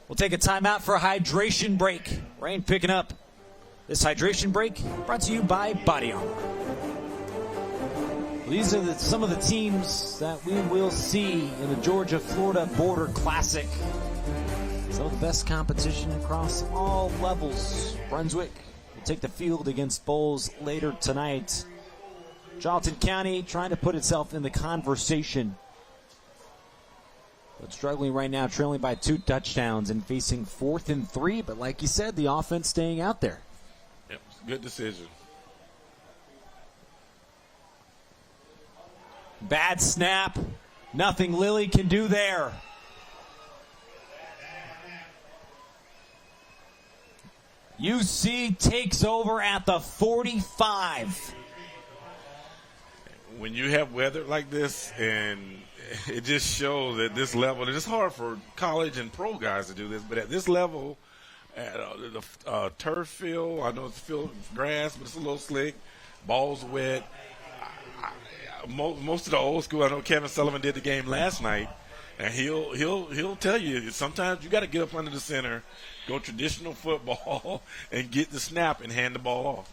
We'll take a timeout for a hydration break. Rain picking up. This hydration break brought to you by Body Armor. These are some of the teams that we will see in the Georgia-Florida Border Classic. Some of the best competition across all levels. Brunswick will take the field against Bowles later tonight. Charlton County trying to put itself in the conversation, but struggling right now, trailing by 2 touchdowns and facing 4th and 3. But like you said, the offense staying out there. Yep, good decision. Bad snap. Nothing Lilly can do there. UC takes over at the 45. When you have weather like this, and it just shows at this level, it's hard for college and pro guys to do this, but at this level, at the turf field, I know it's filled with grass, but it's a little slick, ball's wet. Most of the old school, I know Kevin Sullivan did the game last night, and he'll tell you sometimes you got to get up under the center, go traditional football, and get the snap and hand the ball off.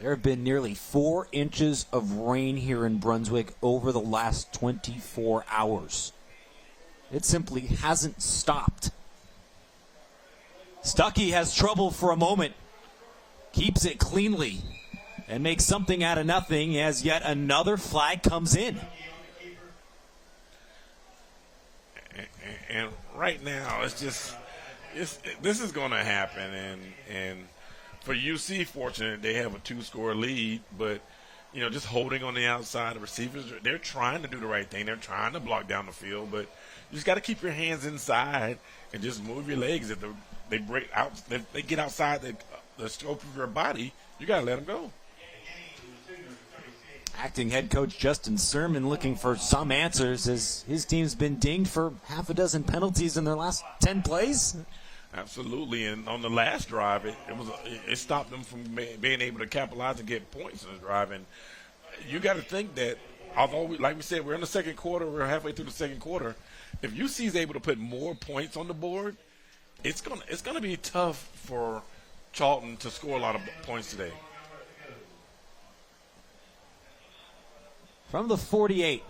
There have been nearly 4 inches of rain here in Brunswick over the last 24 hours. It simply hasn't stopped. Stuckey has trouble for a moment. Keeps it cleanly. and make something out of nothing as yet another flag comes in. And right now, this is going to happen. And for UC, fortunate they have a 2-score lead, but just holding on the outside, the receivers, they're trying to do the right thing. They're trying to block down the field, but you just got to keep your hands inside and just move your legs. If they break out, if they get outside the scope of your body, you got to let them go. Acting head coach Justin Sermon looking for some answers as his team's been dinged for half a dozen penalties in their last 10 plays. Absolutely, and on the last drive, it stopped them from being able to capitalize and get points in the drive. And you got to think that, although, like we said, we're in the second quarter, we're halfway through the second quarter. If UC is able to put more points on the board, it's gonna be tough for Charlton to score a lot of points today. From the 48,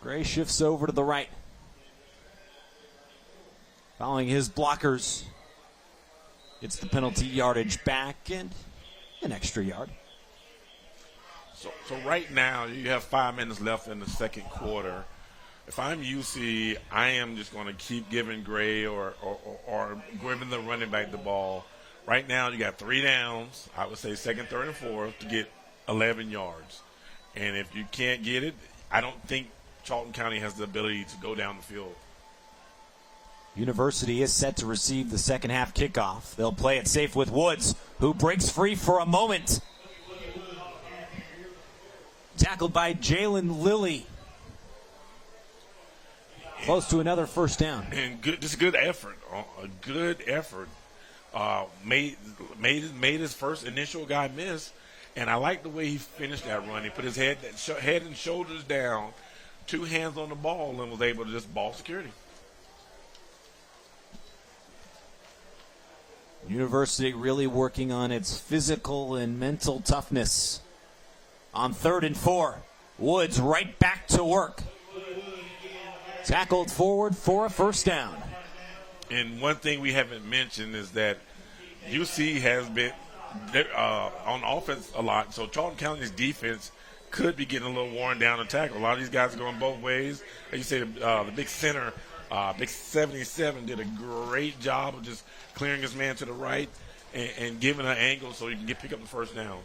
Gray shifts over to the right. Following his blockers, it's the penalty yardage back and an extra yard. So right now, you have 5 minutes left in the second quarter. If I'm UC, I am just going to keep giving Gray or giving the running back the ball. Right now, you got 3 downs. I would say second, third, and fourth to get 11 yards. And if you can't get it, I don't think Charlton County has the ability to go down the field. University is set to receive the second half kickoff. They'll play it safe with Woods, who breaks free for a moment. Tackled by Jalen Lilly. Close to another first down. And just a good effort. A good effort. Made his first initial guy miss, and I like the way he finished that run. He put his head and shoulders down, 2 hands on the ball, and was able to just ball security. University really working on its physical and mental toughness. On 3rd and 4, Woods right back to work. Tackled forward for a first down. And one thing we haven't mentioned is that UC has been on offense a lot, so Charlton County's defense could be getting a little worn down to tackle. A lot of these guys are going both ways. Like you say, the big center, big 77, did a great job of just clearing his man to the right and giving an angle so he can pick up the first down.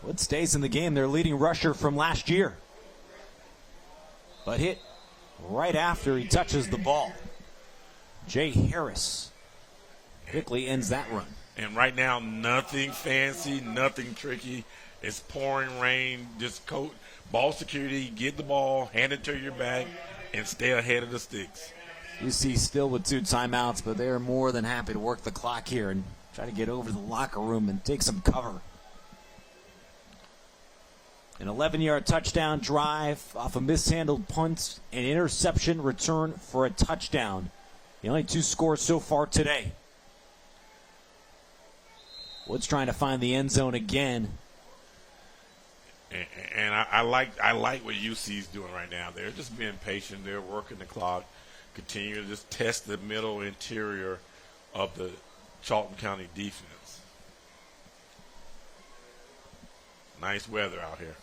Wood stays in the game, their leading rusher from last year. But hit right after he touches the ball. Jay Harris quickly ends that run. And right now, nothing fancy, nothing tricky. It's pouring rain. Just ball security, get the ball, hand it to your back, and stay ahead of the sticks. UC still with 2 timeouts, but they're more than happy to work the clock here and try to get over to the locker room and take some cover. An 11-yard touchdown drive off a mishandled punt, an interception return for a touchdown. The only 2 scores so far today. Woods trying to find the end zone again. And I like what UC's doing right now. They're just being patient. They're working the clock, continue to just test the middle interior of the Charlton County defense. Nice weather out here.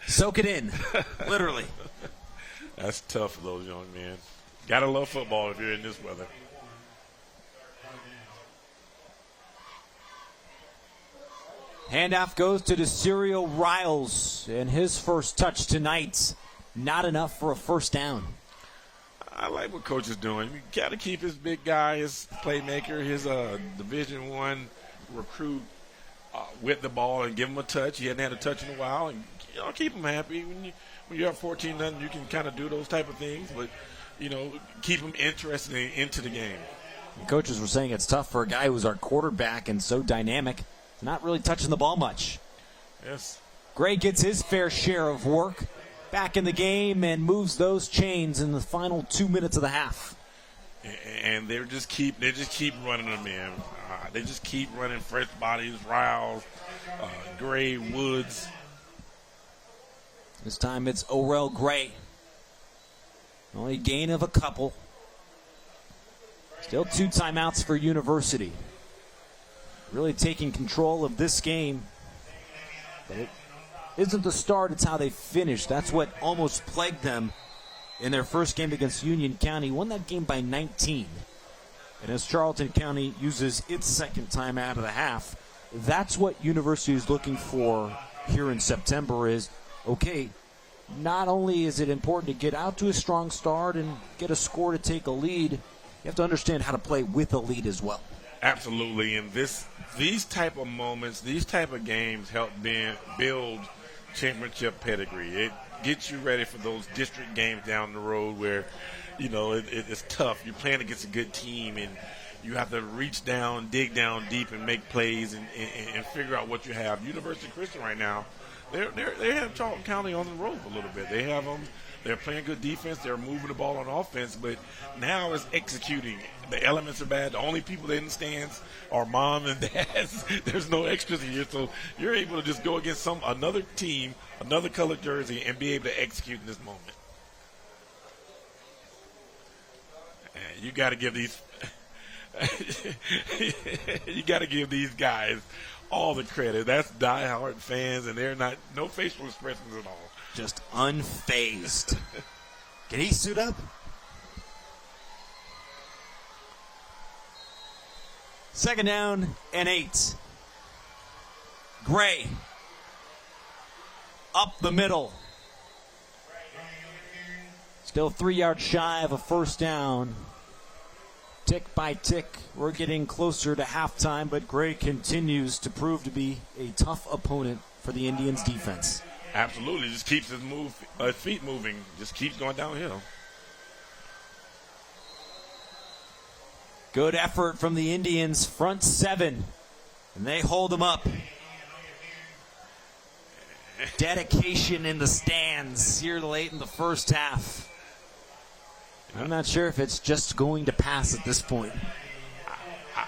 Soak it in, literally. That's tough for those young men. Gotta love football if you're in this weather. Handoff goes to Desireo Riles, and his first touch tonight. Not enough for a first down. I like what Coach is doing. You got to keep his big guy, his playmaker, his Division I recruit with the ball and give him a touch. He hadn't had a touch in a while, and keep him happy. When you're up 14-0, you can kind of do those type of things, but keep him interested into the game. The coaches were saying it's tough for a guy who's our quarterback and so dynamic, not really touching the ball much. Yes. Gray gets his fair share of work back in the game and moves those chains in the final 2 minutes of the half. And they just keep running them in. They just keep running fresh bodies, Riles, Gray, Woods. This time it's Orel Gray. Only gain of a couple. Still 2 timeouts for University. Really taking control of this game. But it isn't the start, it's how they finish. That's what almost plagued them in their first game against Union County. Won that game by 19. And as Charlton County uses its second timeout of the half, that's what University is looking for here in September is, okay, not only is it important to get out to a strong start and get a score to take a lead, you have to understand how to play with a lead as well. Absolutely, and these type of moments, these type of games help build championship pedigree. It gets you ready for those district games down the road where, you know, it's tough. You're playing against a good team, and you have to reach down, dig down deep, and make plays and figure out what you have. University Christian right now, they have Charlton County on the road a little bit. They have them. They're playing good defense. They're moving the ball on offense, but now it's executing. The elements are bad. The only people in the stands are mom and dads. There's no extras here, so you're able to just go against another team, another colored jersey, and be able to execute in this moment. And you got to give these guys all the credit. That's diehard fans, and they're no facial expressions at all. Just unfazed. Can he suit up? Second down and 8. Gray. Up the middle. Still 3 yards shy of a first down. Tick by tick, we're getting closer to halftime, but Gray continues to prove to be a tough opponent for the Indians defense. Absolutely. Just keeps his feet moving. Just keeps going downhill. Good effort from the Indians, front 7. And they hold them up. Dedication in the stands here late in the first half. I'm not sure if it's just going to pass at this point.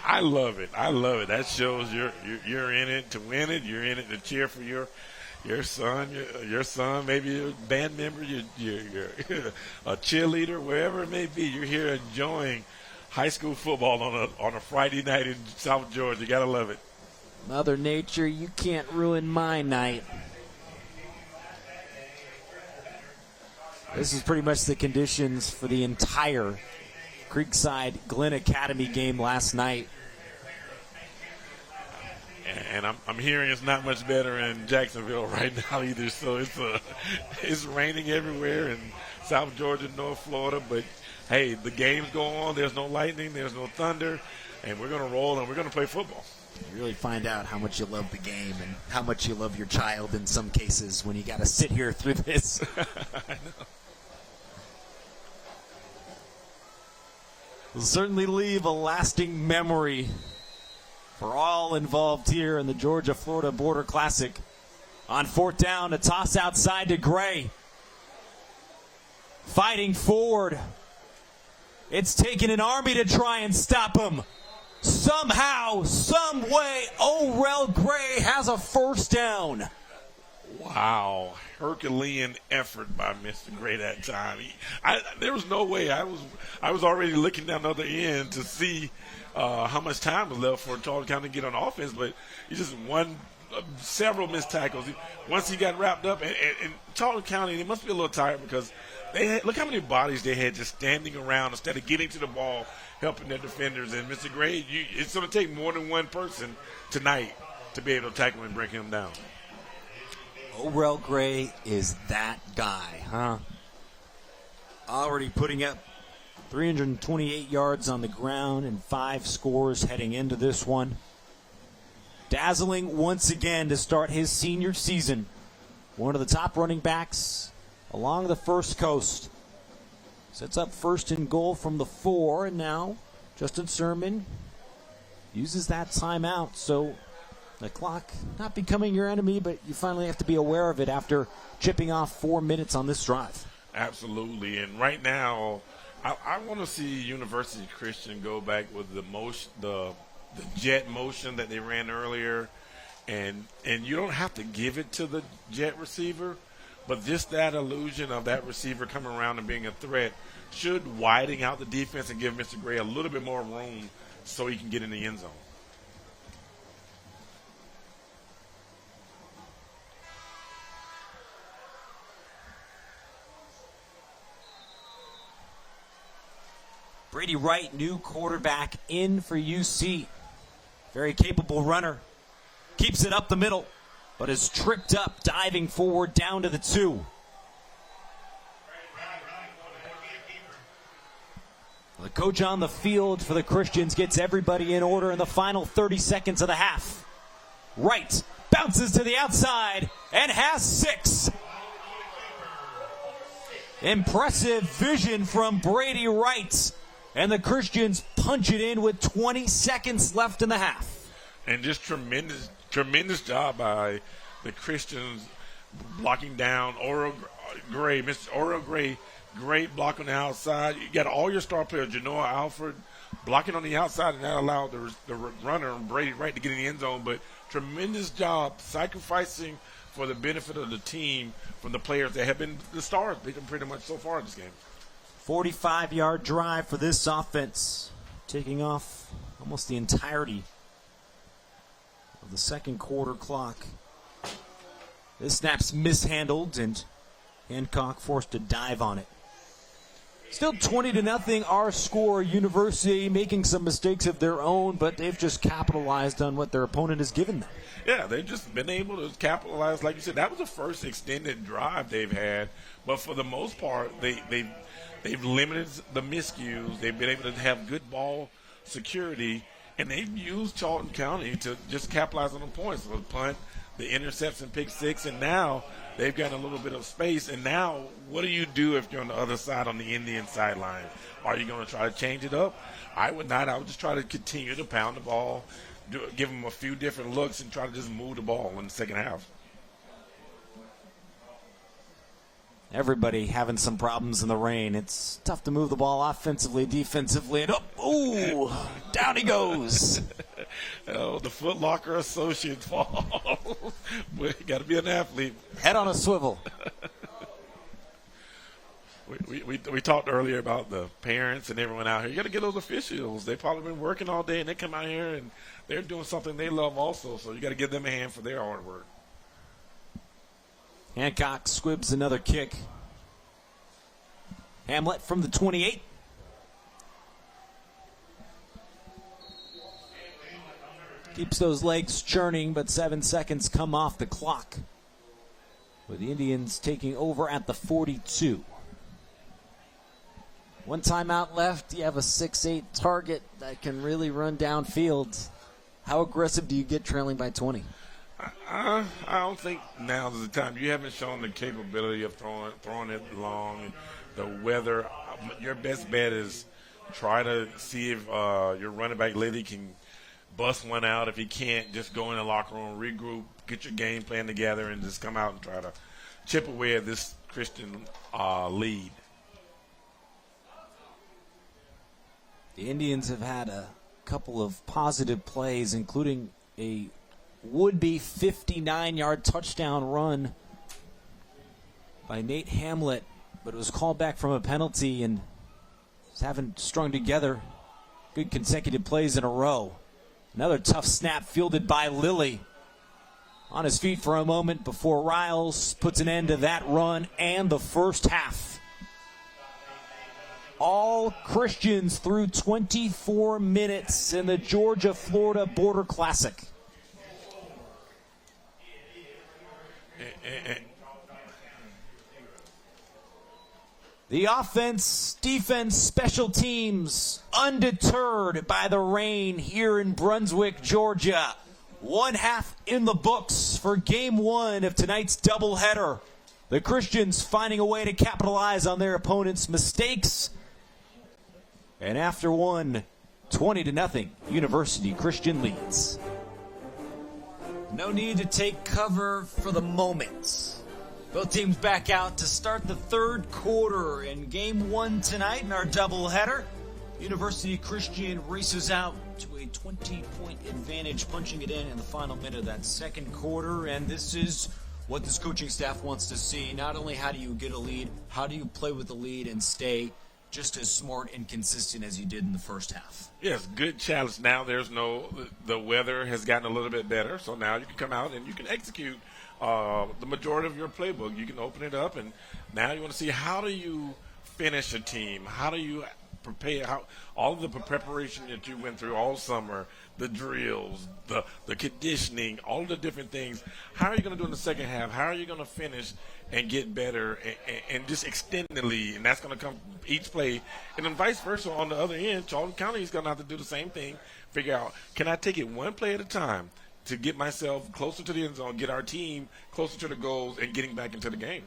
I love it. I love it. That shows you're in it to win it. You're in it to cheer for your son, maybe a band member, you're a cheerleader, wherever it may be. You're here enjoying high school football on a Friday night in South Georgia. You gotta love it. Mother Nature, you can't ruin my night. This is pretty much the conditions for the entire Creekside Glen Academy game last night. And I'm hearing it's not much better in Jacksonville right now either. So it's raining everywhere in South Georgia, North Florida. But, hey, the games go on. There's no lightning. There's no thunder. And we're going to roll, and we're going to play football. You really find out how much you love the game and how much you love your child in some cases when you got to sit here through this. I know. Will certainly leave a lasting memory for all involved here in the Georgia-Florida Border Classic. On fourth down, a toss outside to Gray. Fighting forward. It's taken an army to try and stop him. Somehow, some way, Orel Gray has a first down. Wow. Herculean effort by Mr. Gray that time. There was no way. I was already looking down the other end to see how much time was left for Charlton County to get on offense, but he just won several missed tackles. Once he got wrapped up, and Charlton County, they must be a little tired because look how many bodies they had just standing around instead of getting to the ball, helping their defenders. And Mr. Gray, it's going to take more than one person tonight to be able to tackle him and break him down. Orel Gray is that guy, huh? Already putting up 328 yards on the ground and 5 scores heading into this one. Dazzling once again to start his senior season. One of the top running backs along the First Coast. Sets up first and goal from the 4, and now Justin Sermon uses that timeout. So the clock not becoming your enemy, but you finally have to be aware of it after chipping off 4 minutes on this drive. Absolutely. And right now, I want to see University Christian go back with the jet motion that they ran earlier. And you don't have to give it to the jet receiver, But just that illusion of that receiver coming around and being a threat should widen out the defense and give Mr. Gray a little bit more room so he can get in the end zone. Brady Wright, new quarterback in for UC. Very capable runner. Keeps it up the middle, but is tripped up, diving forward down to the 2. The coach on the field for the Christians gets everybody in order in the final 30 seconds of the half. Wright bounces to the outside and has 6. Impressive vision from Brady Wright. And the Christians punch it in with 20 seconds left in the half. And just tremendous job by the Christians blocking down Oro Gray. Mr. Oro Gray, great block on the outside. You got all your star players, Genoa Alford, blocking on the outside, and that allowed the runner, Brady Wright, to get in the end zone. But tremendous job sacrificing for the benefit of the team from the players that have been the stars pretty much so far in this game. 45-yard drive for this offense, taking off almost the entirety of the second quarter clock. This snap's mishandled, and Hancock forced to dive on it. Still 20-0 our score. University making some mistakes of their own, but they've just capitalized on what their opponent has given them. Yeah, they've just been able to capitalize. Like you said, that was the first extended drive they've had, but for the most part, they've limited the miscues. They've been able to have good ball security, and they've used Charlton County to just capitalize on the points. The punt, the interception, pick 6, and now they've got a little bit of space. And now what do you do if you're on the other side on the Indian sideline? Are you going to try to change it up? I would not. I would just try to continue to pound the ball, give them a few different looks, and try to just move the ball in the second half. Everybody having some problems in the rain. It's tough to move the ball offensively, defensively, and down he goes. The Foot Locker associate fall. You got to be an athlete. Head on a swivel. We talked earlier about the parents and everyone out here. You got to get those officials. They've probably been working all day, and they come out here and they're doing something they love also. So you got to give them a hand for their hard work. Hancock squibs another kick. Hamlet from the 28. Keeps those legs churning, but 7 seconds come off the clock, with the Indians taking over at the 42. One timeout left. You have a 6'8 target that can really run downfield. How aggressive do you get trailing by 20? I don't think now's the time. You haven't shown the capability of throwing it long. The weather, your best bet is try to see if your running back Liddy can bust one out. If he can't, just go in the locker room, regroup, get your game plan together, and just come out and try to chip away at this Christian lead. The Indians have had a couple of positive plays, including a would-be 59-yard touchdown run by Nate Hamlet, but it was called back from a penalty, and haven't strung together good consecutive plays in a row. Another tough snap fielded by Lilly. On his feet for a moment before Riles puts an end to that run and the first half. All Christians through 24 minutes in the Georgia-Florida Border Classic. The offense, defense, special teams, undeterred by the rain here in Brunswick, Georgia. One half in the books for game one of tonight's doubleheader. The Christians finding a way to capitalize on their opponent's mistakes. And after one, 20-0, University Christian leads. No need to take cover for the moment. Both teams back out to start the third quarter in game one tonight in our doubleheader. University Christian races out to a 20-point advantage, punching it in the final minute of that second quarter. And this is what this coaching staff wants to see. Not only how do you get a lead, how do you play with the lead and stay just as smart and consistent as you did in the first half. Yes, good challenge. Now the weather has gotten a little bit better, so now you can come out and you can execute the majority of your playbook. You can open it up, and now you want to see how do you finish a team? How do you prepare? All of the preparation that you went through all summer, the drills, the conditioning, all of the different things. How are you going to do in the second half? How are you going to finish and get better and just extend the lead? And that's going to come each play. And then vice versa on the other end, Charlton County is going to have to do the same thing. Figure out, can I take it one play at a time to get myself closer to the end zone, get our team closer to the goals, and getting back into the game?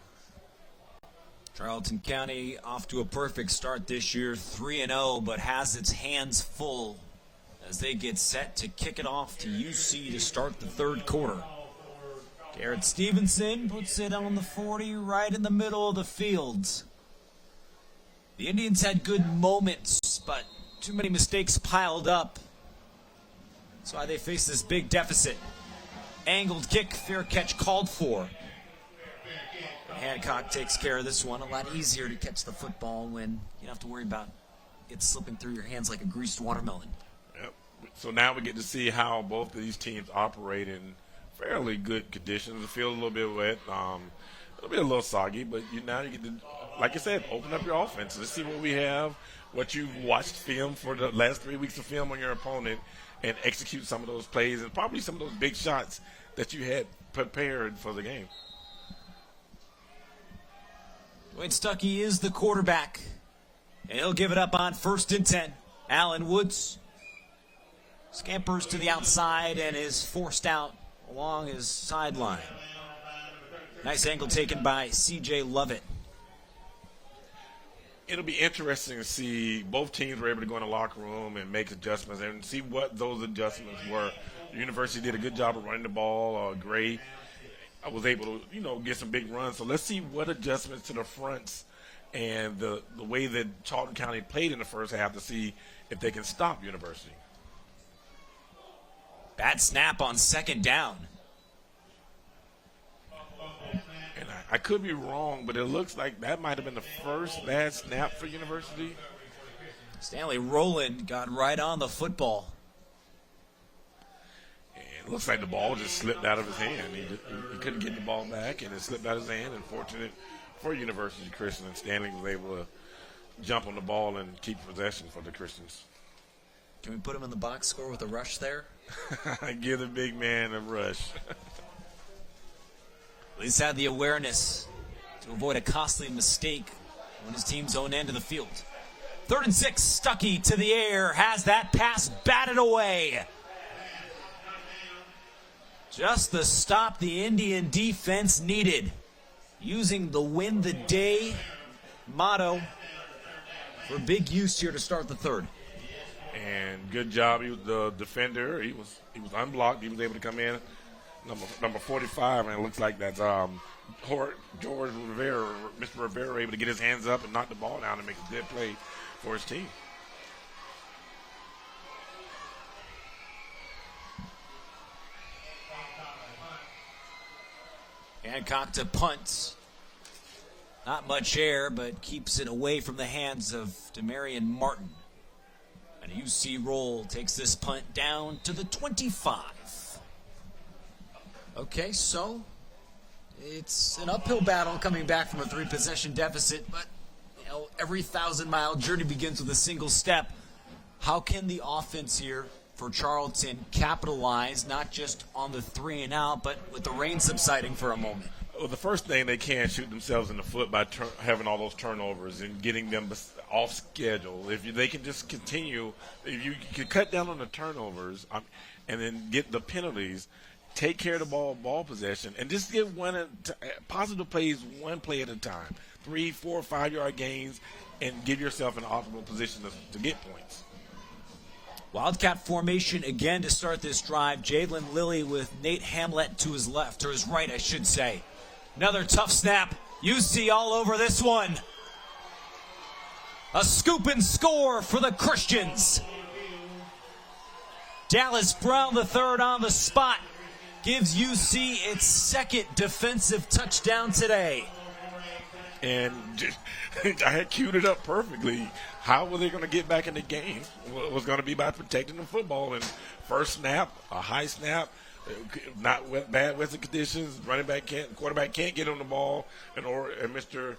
Charlton County off to a perfect start this year, 3-0, but has its hands full as they get set to kick it off to UC to start the third quarter. Garrett Stevenson puts it on the 40 right in the middle of the field. The Indians had good moments, but too many mistakes piled up. That's why they face this big deficit. Angled kick, fair catch called for. Hancock takes care of this one. A lot easier to catch the football when you don't have to worry about it slipping through your hands like a greased watermelon. Yep. So now we get to see how both of these teams operate in fairly good conditions. The field a little bit wet, it'll be a little soggy, but now you get to, like I said, open up your offense. Let's see what we have, what you've watched film for the last 3 weeks of film on your opponent, and execute some of those plays and probably some of those big shots that you had prepared for the game. Dwayne Stuckey is the quarterback, and he'll give it up on 1st and 10. Allen Woods scampers to the outside and is forced out along his sideline. Nice angle taken by C.J. Lovett. It'll be interesting to see both teams were able to go in the locker room and make adjustments and see what those adjustments were. The University did a good job of running the ball. Gray was able to, get some big runs. So let's see what adjustments to the fronts and the way that Charlton County played in the first half to see if they can stop University. Bad snap on 2nd down. And I could be wrong, but it looks like that might have been the first bad snap for University. Stanley Rowland got right on the football. It looks like the ball just slipped out of his hand. He couldn't get the ball back, and it slipped out of his hand. And fortunate for University Christian, and Stanley was able to jump on the ball and keep possession for the Christians. Can we put him in the box score with a rush there? Give the big man a rush. He's had the awareness to avoid a costly mistake on his team's own end of the field. 3rd and 6, Stuckey to the air, has that pass batted away. Just the stop the Indian defense needed. Using the win the day motto for big use here to start the third. And good job. He was the defender. He was unblocked. He was able to come in. Number 45, and it looks like that's George Rivera. Mr. Rivera able to get his hands up and knock the ball down and make a good play for his team. Hancock to punt. Not much air, but keeps it away from the hands of Demarion Martin. And a UC roll takes this punt down to the 25. Okay, so it's an uphill battle coming back from a 3-possession deficit, but every 1,000-mile journey begins with a single step. How can the offense here for Charlton capitalize not just on the 3 and out, but with the rain subsiding for a moment? Well, the first thing, they can't shoot themselves in the foot by having all those turnovers and getting them off schedule. If they can just continue, if you can cut down on the turnovers and then get the penalties, take care of the ball possession, and just give positive plays one play at a time. 3, 4, 5-yard gains, and give yourself an optimal position to get points. Wildcat formation again to start this drive. Jalen Lilly with Nate Hamlet to his left, or his right, I should say. Another tough snap. UC all over this one. A scoop and score for the Christians. Dallas Brown III on the spot. gives UC its second defensive touchdown today. And I had queued it up perfectly. How were they going to get back in the game? Well, it was going to be by protecting the football. And first snap, a high snap, not with bad weather conditions. Quarterback can't get on the ball, and Mr.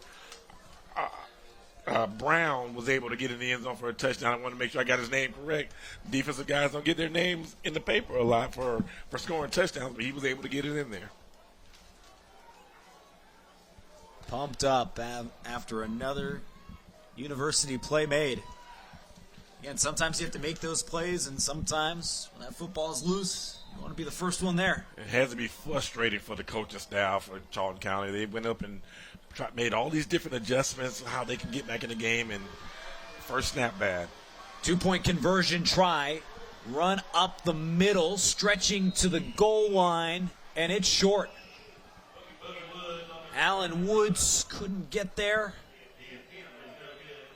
Brown was able to get in the end zone for a touchdown. I want to make sure I got his name correct. Defensive guys don't get their names in the paper a lot for scoring touchdowns, but he was able to get it in there. Pumped up after another university play made. Again, sometimes you have to make those plays, and sometimes when that football is loose, you want to be the first one there. It has to be frustrating for the coaching staff for Charlton County. They went up and made all these different adjustments, how they can get back in the game, and first snap bad. 2-point conversion try, run up the middle, stretching to the goal line, and it's short. Allen Woods couldn't get there,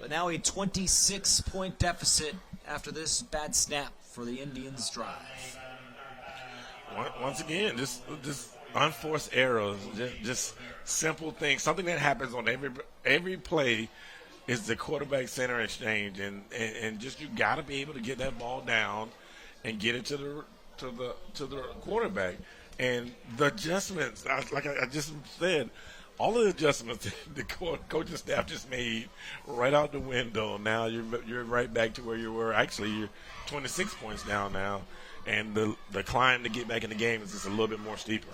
but now a 26-point deficit after this bad snap for the Indians' drive. Once again, just unforced errors, just simple things. Something that happens on every play is the quarterback center exchange, and just you got to be able to get that ball down and get it to the quarterback. And the adjustments, like I just said, all of the adjustments the coaching staff just made right out the window. Now you're right back to where you were. Actually, you're 26 points down now, and the climb to get back in the game is just a little bit more steeper.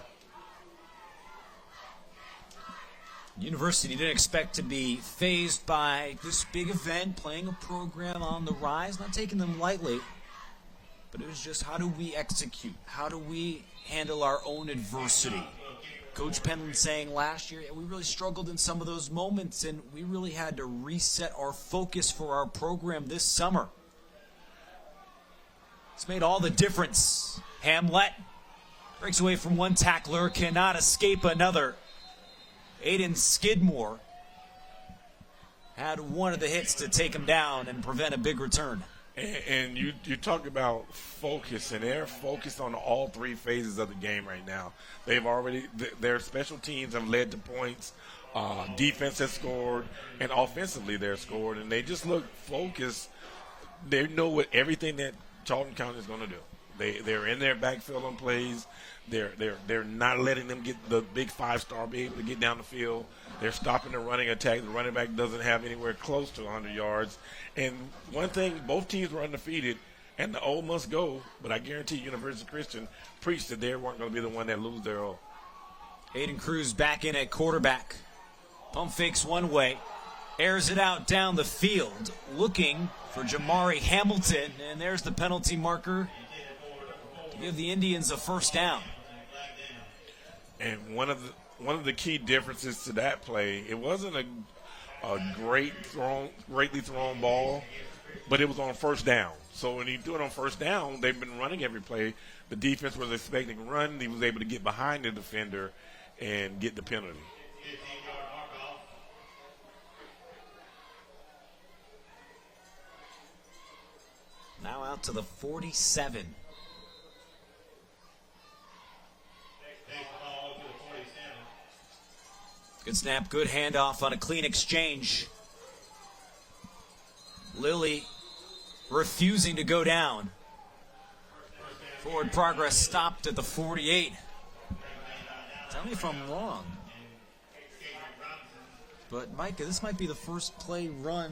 University didn't expect to be fazed by this big event, playing a program on the rise, not taking them lightly. But it was just, how do we execute? How do we handle our own adversity? Coach Penland saying last year, we really struggled in some of those moments, and we really had to reset our focus for our program this summer. It's made all the difference. Hamlet breaks away from one tackler, cannot escape another. Aiden Skidmore had one of the hits to take him down and prevent a big return. And you talk about focus, and they're focused on all three phases of the game right now. Their special teams have led to points, defense has scored, and offensively they're scored, and they just look focused. They know what everything that Charlton County is going to do. They're in their backfield on plays. They're not letting them get the big five-star be able to get down the field. They're stopping the running attack. The running back doesn't have anywhere close to 100 yards. And one thing, both teams were undefeated, and the old must go, but I guarantee University Christian preached that they weren't going to be the one that lose their old. Aiden Cruz back in at quarterback. Pump fakes one way, airs it out down the field, looking for Jamari Hamilton, and there's the penalty marker to give the Indians a first down. And one of the key differences to that play, it wasn't a greatly thrown ball, but it was on first down. So when you do it on first down, they've been running every play. The defense was expecting a run. He was able to get behind the defender and get the penalty. Now out to the 47. Good snap, good handoff on a clean exchange. Lilly refusing to go down. Forward progress stopped at the 48. Tell me if I'm wrong. But, Micah, this might be the first play run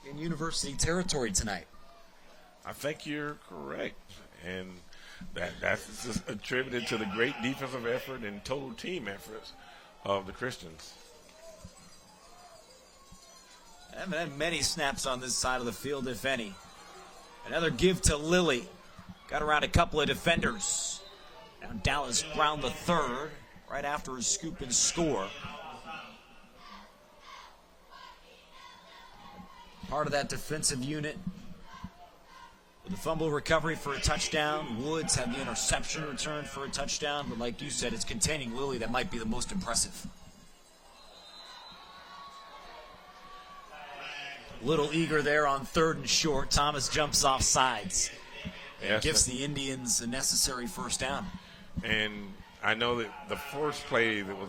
in University territory tonight. I think you're correct. And that's just attributed to the great defensive effort and total team efforts of the Christians. I haven't had many snaps on this side of the field, if any. Another give to Lilly. Got around a couple of defenders. Now Dallas Brown the third, right after his scoop and score. Part of that defensive unit. With the fumble recovery for a touchdown. Woods had the interception return for a touchdown. But like you said, it's containing Lilly that might be the most impressive. Little eager there on third and short. Thomas jumps off sides. And gives the Indians a necessary first down. And I know that the first play that was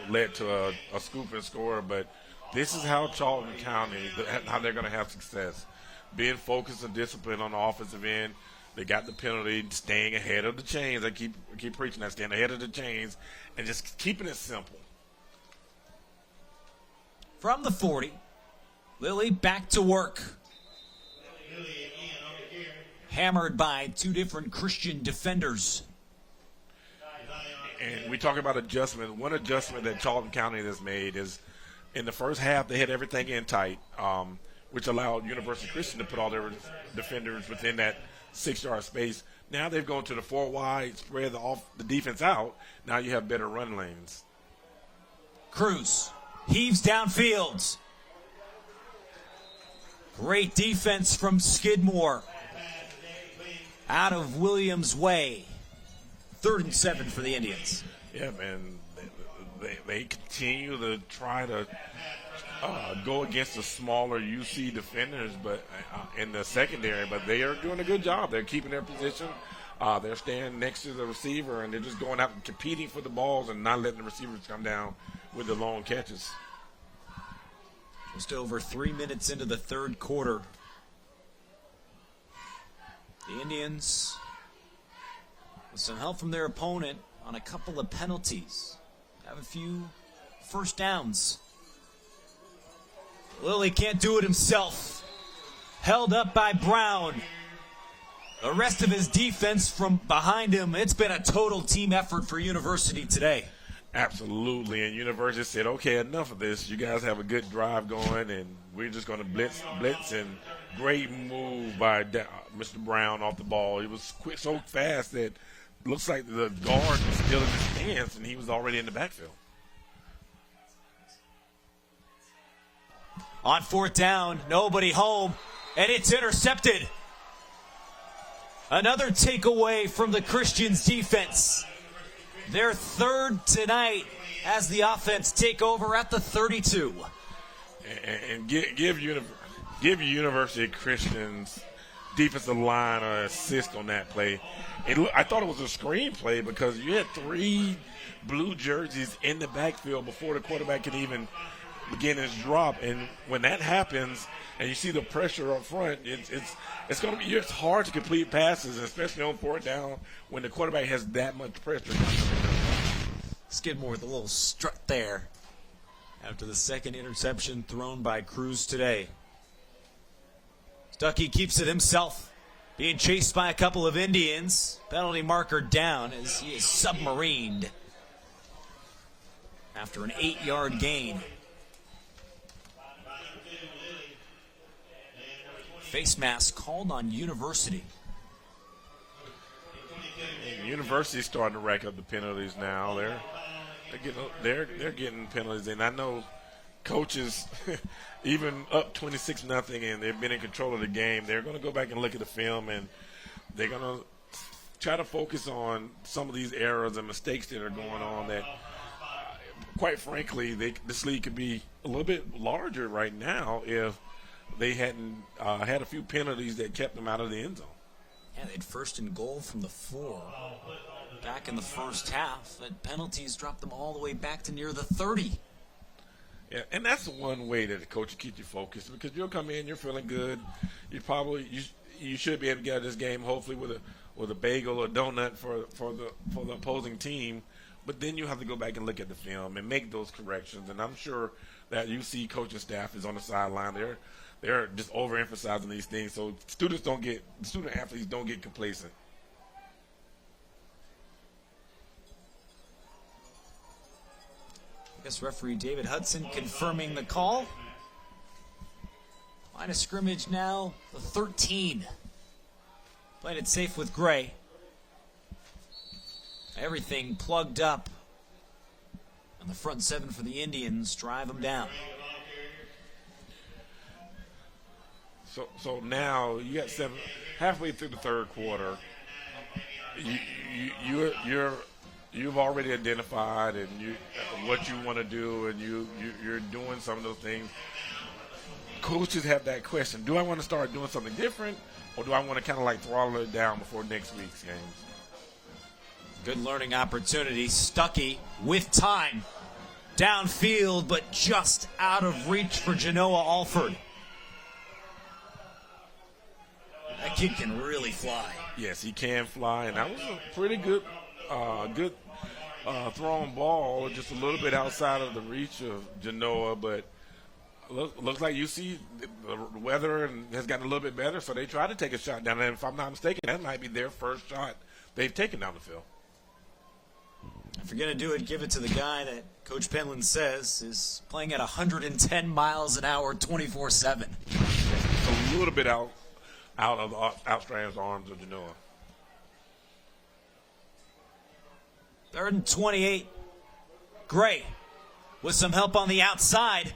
led to a scoop and score, but this is how Charlton County, how they're going to have success. Being focused and disciplined on the offensive end. They got the penalty, staying ahead of the chains. I keep preaching that, staying ahead of the chains and just keeping it simple. From the 40, Lilly back to work. Hammered by two different Christian defenders. And we talk about adjustment. One adjustment that Charlton County has made is in the first half they had everything in tight, which allowed University Christian to put all their defenders within that 6-yard space. Now they've gone to the 4 wide, spread the defense out. Now you have better run lanes. Cruz heaves downfield. Great defense from Skidmore. Out of Williams' way. 3rd and 7 for the Indians. Yeah, man. They continue to try to go against the smaller UC defenders, but in the secondary. But they are doing a good job. They're keeping their position. They're staying next to the receiver, and they're just going out and competing for the balls and not letting the receivers come down with the long catches. Just over 3 minutes into the third quarter. The Indians, with some help from their opponent on a couple of penalties, have a few first downs. Lilly can't do it himself. Held up by Brown. The rest of his defense from behind him. It's been a total team effort for University today. Absolutely, and University said, okay, enough of this. You guys have a good drive going, and we're just going to blitz, and great move by Mr. Brown off the ball. He was quick, so fast that looks like the guard was still in his stance, and he was already in the backfield. On 4th down, nobody home, and it's intercepted. Another takeaway from the Christians' defense. Their 3rd tonight as the offense take over at the 32. And give University Christians defensive line an assist on that play. I thought it was a screen play because you had 3 blue jerseys in the backfield before the quarterback could even begin his drop. And when that happens and you see the pressure up front, it's hard to complete passes, especially on 4th down when the quarterback has that much pressure. Skidmore with a little strut there after the second interception thrown by Cruz today. Stuckey keeps it himself, being chased by a couple of Indians. Penalty marker down as he is submarined after an 8-yard gain. Face mask called on University. University's starting to rack up the penalties now. They're getting penalties, and I know coaches, even up 26-0, and they've been in control of the game. They're going to go back and look at the film, and they're going to try to focus on some of these errors and mistakes that are going on. That, quite frankly, this league could be a little bit larger right now if they hadn't had a few penalties that kept them out of the end zone. Yeah, they had 1st and goal from the 4 back in the first half, but penalties dropped them all the way back to near the 30. Yeah, and that's one way that the coach will keep you focused, because you'll come in, you're feeling good. You should be able to get out of this game hopefully with a bagel or donut for the opposing team, but then you have to go back and look at the film and make those corrections. And I'm sure that UC coaching staff is on the sideline. They're just overemphasizing these things so student athletes don't get complacent. I guess referee David Hudson confirming the call. Line of scrimmage now, the 13. Playing it safe with Gray. Everything plugged up. And the front 7 for the Indians drive them down. So now you got 7 halfway through the third quarter. You've already identified and what you want to do, and you're doing some of those things. Coaches have that question: do I want to start doing something different, or do I want to kind of like throttle it down before next week's games? Good learning opportunity. Stuckey with time. Downfield, but just out of reach for Genoa Alford. That kid can really fly. Yes, he can fly, and that was a pretty good thrown ball, just a little bit outside of the reach of Genoa, but looks like UC, the weather has gotten a little bit better, so they tried to take a shot down there. And if I'm not mistaken, that might be their first shot they've taken down the field. If you're going to do it, give it to the guy that Coach Penland says is playing at 110 miles an hour 24/7. A little bit out of the outstretched arms of Genoa. 3rd and 28. Gray with some help on the outside.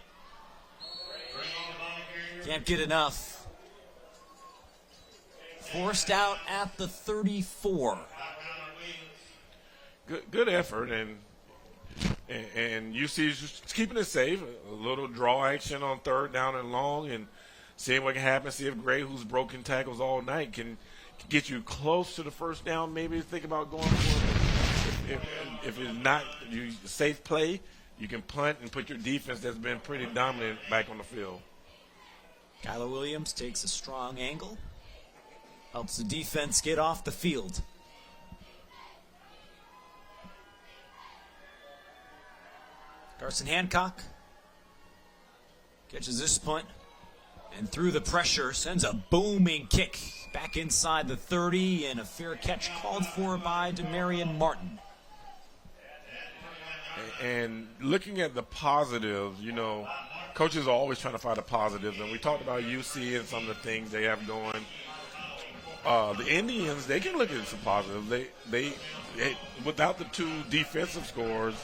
Can't get enough. Forced out at the 34. Good effort, and UC is just keeping it safe. A little draw action on 3rd down and long, and seeing what can happen. See if Gray, who's broken tackles all night, can get you close to the 1st down. Maybe think about going for it. If it's not you safe play, you can punt and put your defense that's been pretty dominant back on the field. Kyler Williams takes a strong angle, helps the defense get off the field. Carson Hancock catches this punt and through the pressure sends a booming kick back inside the 30, and a fair catch called for by Demarion Martin. And looking at the positives, coaches are always trying to find the positives, and we talked about UC and some of the things they have going. The Indians, they can look at some positives. They without the 2 defensive scores,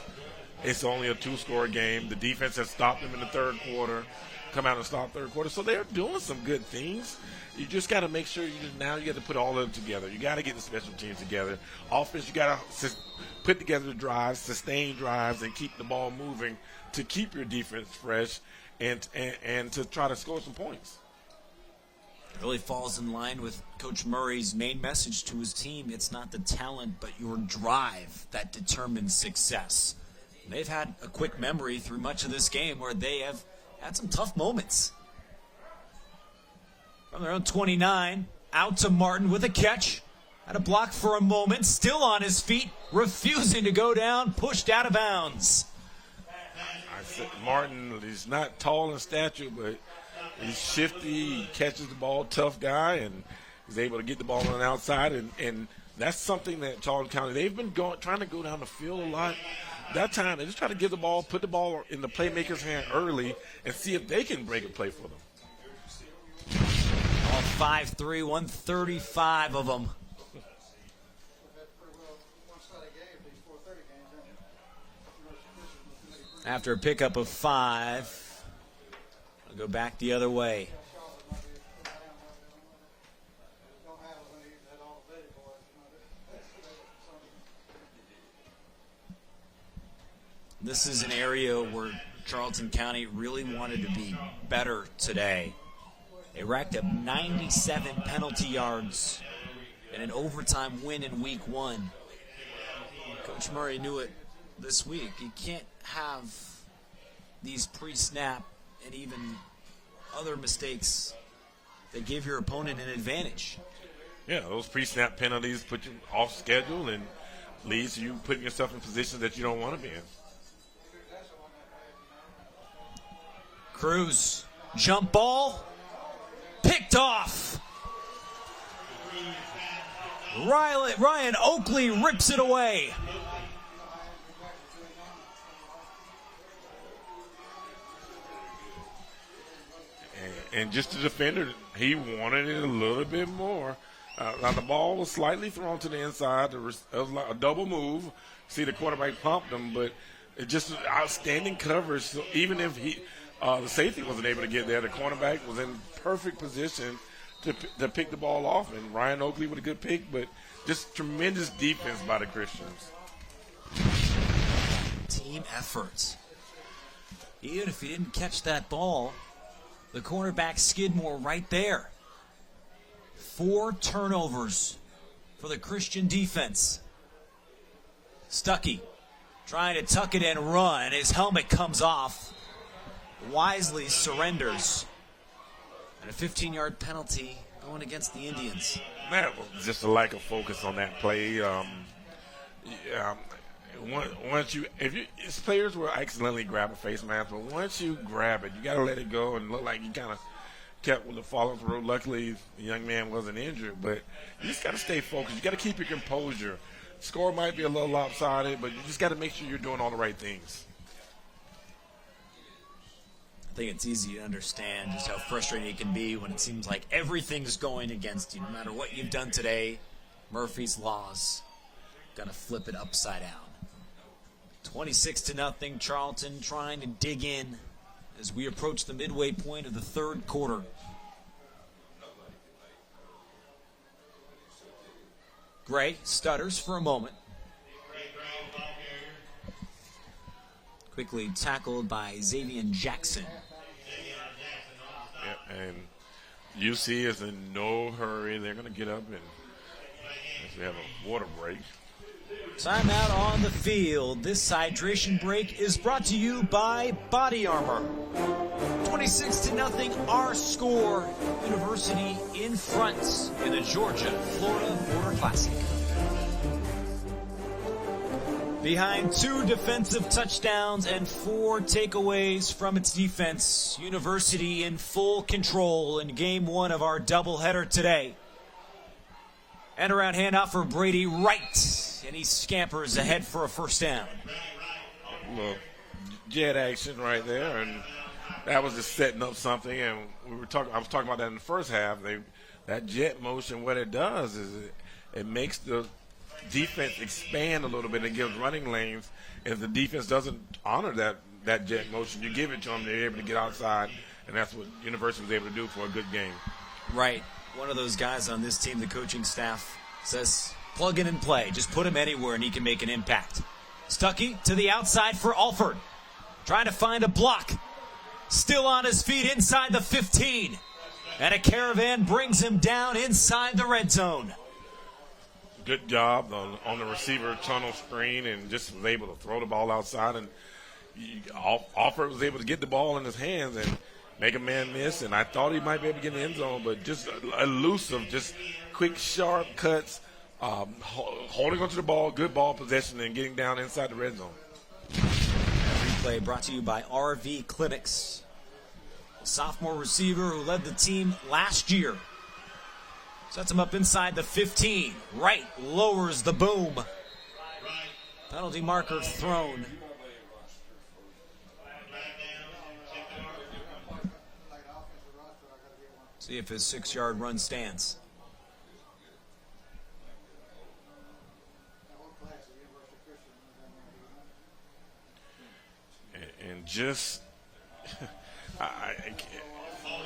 it's only a 2-score game. The defense has stopped them in the 3rd quarter, come out and stop 3rd quarter. So they're doing some good things. You just got to make sure you got to put all of them together. You got to get the special teams together. Offense, you got to put together drives, sustain drives, and keep the ball moving to keep your defense fresh and to try to score some points. It really falls in line with Coach Murray's main message to his team. It's not the talent, but your drive that determines success. They've had a quick memory through much of this game where they have had some tough moments. From their own 29, out to Martin with a catch. Had a block for a moment, still on his feet, refusing to go down, pushed out of bounds. I said Martin, he's not tall in stature, but he's shifty. He catches the ball, tough guy, and he's able to get the ball on the outside. And that's something that Charlton County, they've been trying to go down the field a lot. That time, they just try to give the ball, put the ball in the playmaker's hand early, and see if they can break a play for them. All 5'3", 135 of them. After a pickup of 5, I'll go back the other way. This is an area where Charlton County really wanted to be better today. They racked up 97 penalty yards in an overtime win in week 1. Coach Murray knew it this week. You can't have these pre-snap and even other mistakes that give your opponent an advantage. Yeah, those pre-snap penalties put you off schedule and leads to you putting yourself in positions that you don't want to be in. Cruz, jump ball, picked off. Ryan Oakley rips it away. And just the defender, he wanted it a little bit more. Now the ball was slightly thrown to the inside. It was like a double move. See, the quarterback pumped him, but it just was outstanding coverage. So even if the safety wasn't able to get there, the cornerback was in perfect position to pick the ball off. And Ryan Oakley with a good pick, but just tremendous defense by the Christians. Team effort. Even if he didn't catch that ball, the cornerback Skidmore right there. 4 turnovers for the Christian defense. Stuckey trying to tuck it and run. His helmet comes off. Wisely surrenders. And a 15-yard penalty going against the Indians. That was just a lack of focus on that play. His players will accidentally grab a face mask, but once you grab it, you got to let it go and look like you kind of kept with the follow through. Luckily, the young man wasn't injured, but you just got to stay focused. You got to keep your composure. Score might be a little lopsided, but you just got to make sure you're doing all the right things. I think it's easy to understand just how frustrating it can be when it seems like everything's going against you. No matter what you've done today, Murphy's Law's gonna flip it upside down. 26-0, Charlton trying to dig in as we approach the midway point of the third quarter. Gray stutters for a moment. Quickly tackled by Xavier Jackson. Yeah, and UC is in no hurry. They're going to get up and actually have a water break. Timeout on the field. This hydration break is brought to you by Body Armor. 26-0, our score. University in front in the Georgia-Florida Border Classic. Behind 2 defensive touchdowns and 4 takeaways from its defense, University in full control in game 1 of our doubleheader today. And around handoff for Brady Wright, and he scampers ahead for a first down. Well, jet action right there, and that was just setting up something. And I was talking about that in the first half. That jet motion, what it does is it makes the defense expand a little bit and gives running lanes. If the defense doesn't honor that jet motion, you give it to them, they're able to get outside, and that's what University was able to do for a good game. Right. One of those guys on this team, the coaching staff, says plug in and play. Just put him anywhere and he can make an impact. Stuckey to the outside for Alford. Trying to find a block. Still on his feet inside the 15. And a caravan brings him down inside the red zone. Good job on the receiver tunnel screen and just was able to throw the ball outside. And Alford was able to get the ball in his hands and make a man miss. And I thought he might be able to get in the end zone, but just elusive, just quick, sharp cuts, holding onto the ball, good ball possession, and getting down inside the red zone. Replay brought to you by RV Clinics. A sophomore receiver who led the team last year. Sets him up inside the 15. Right lowers the boom. Penalty marker thrown. See if his 6-yard run stands. And just,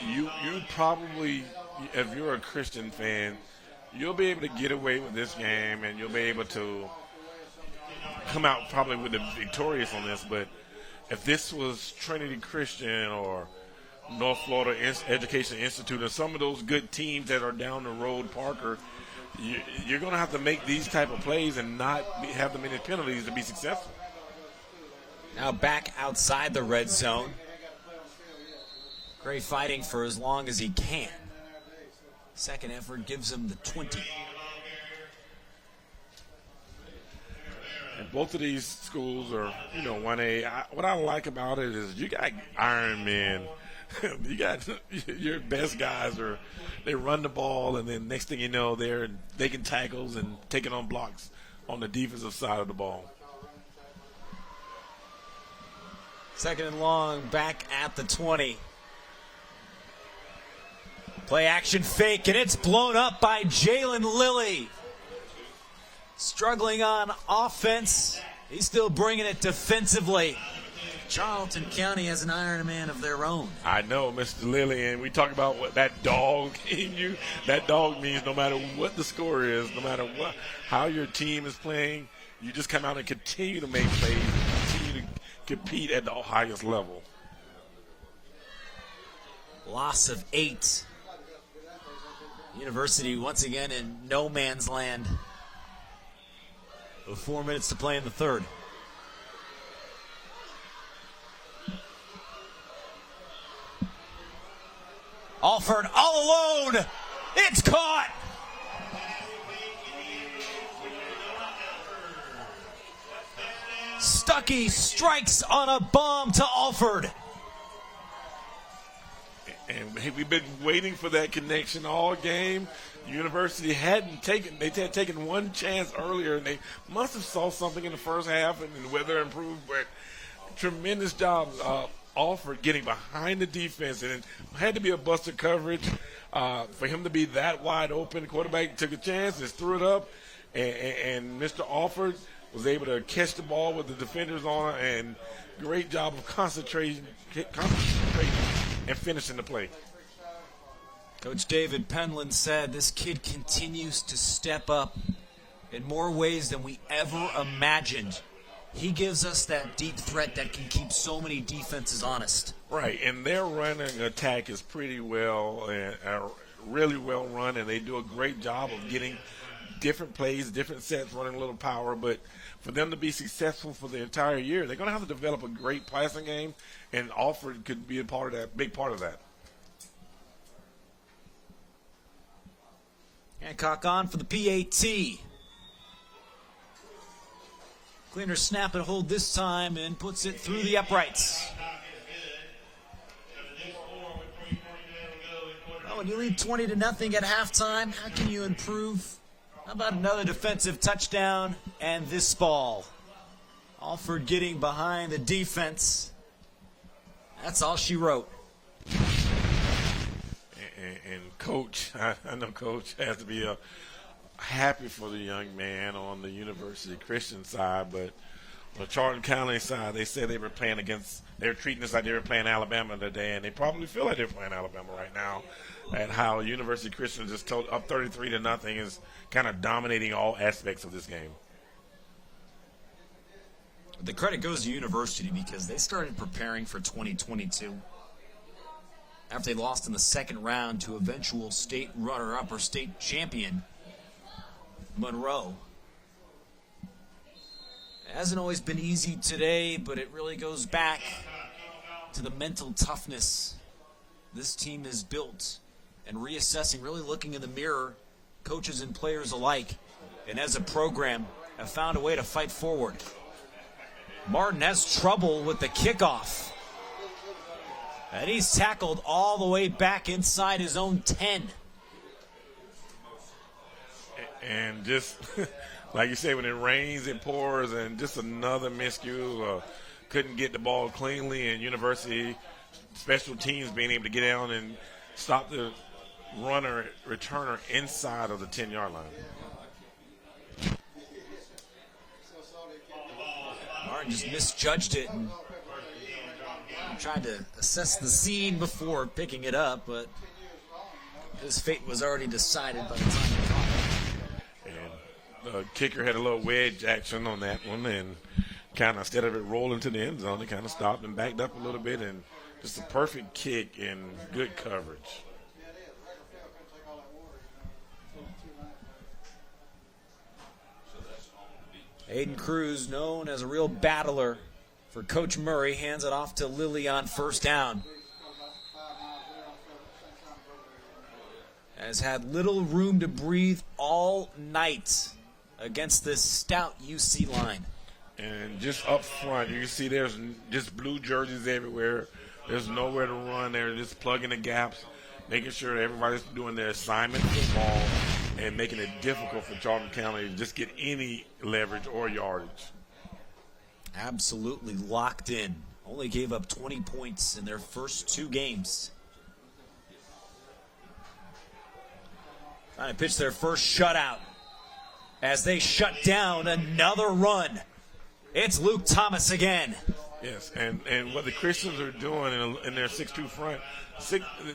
you probably, if you're a Christian fan, you'll be able to get away with this game and you'll be able to come out probably with the victorious on this. But if this was Trinity Christian or North Florida Education Institute and some of those good teams that are down the road, Parker, you're going to have to make these type of plays and not have the many penalties to be successful. Now back outside the red zone. Gray fighting for as long as he can. Second effort gives him the 20. And both of these schools are, 1A. What I like about it is you got Iron Men. You got your best guys they run the ball, and then next thing you know, they're making tackles and taking on blocks on the defensive side of the ball. Second and long, back at the 20. Play action fake, and it's blown up by Jalen Lilly. Struggling on offense. He's still bringing it defensively. Charlton County has an Iron Man of their own. I know, Mr. Lilly, and we talk about what that dog in you. That dog means no matter what the score is, no matter how your team is playing, you just come out and continue to make plays, continue to compete at the highest level. Loss of 8. University once again in no man's land. With 4 minutes to play in the third. Alford all alone. It's caught. Stuckey strikes on a bomb to Alford. And we've been waiting for that connection all game. University had taken one chance earlier, and they must have saw something in the first half, and the weather improved. But tremendous job, Alford getting behind the defense, and it had to be a buster coverage for him to be that wide open. The quarterback took a chance, just threw it up, and Mr. Alford was able to catch the ball with the defenders on it, and great job of concentrating and finishing the play. Coach David Penland said this kid continues to step up in more ways than we ever imagined. He gives us that deep threat that can keep so many defenses honest. Right, and their running attack is pretty well, really well run, and they do a great job of getting different plays, different sets, running a little power. But for them to be successful for the entire year, they're going to have to develop a great passing game, and Alford could be a part of that, big part of that. Hancock on for the PAT. Cleaner snap and hold this time and puts it through the uprights. Well, when you lead 20-0 at halftime, how can you improve? How about another defensive touchdown and this ball? Alford getting behind the defense. That's all she wrote. And Coach, I know Coach has to be happy for the young man on the University Christian side, but on the Charlton County side, they said they were treating this like they were playing Alabama today, and they probably feel like they're playing Alabama right now, at how University Christian just up 33-0 is kind of dominating all aspects of this game. The credit goes to University because they started preparing for 2022. After they lost in the second round to eventual state runner-up or state champion, Monroe. It hasn't always been easy today, but it really goes back to the mental toughness this team has built and reassessing, really looking in the mirror, coaches and players alike, and as a program have found a way to fight forward. Martin has trouble with the kickoff. And he's tackled all the way back inside his own 10. And just, like you say, when it rains, it pours, and just another miscue. Couldn't get the ball cleanly, and University special teams being able to get down and stop the returner inside of the 10-yard line. Martin just misjudged it and tried to assess the scene before picking it up, but his fate was already decided by the time he caught it. And the kicker had a little wedge action on that one, and kind of, instead of it rolling to the end zone, it kind of stopped and backed up a little bit, and just a perfect kick and good coverage. Aiden Cruz, known as a real battler for Coach Murray, hands it off to Lilly on first down. Has had little room to breathe all night against this stout UC line. And just up front, you can see there's just blue jerseys everywhere. There's nowhere to run. They're just plugging the gaps, making sure everybody's doing their assignment for the ball and making it difficult for Charlton County to just get any leverage or yardage. Absolutely locked in. Only gave up 20 points in their first two games. Trying to pitch their first shutout as they shut down another run. It's Luke Thomas again. Yes, and what the Christians are doing in their 6-2 front,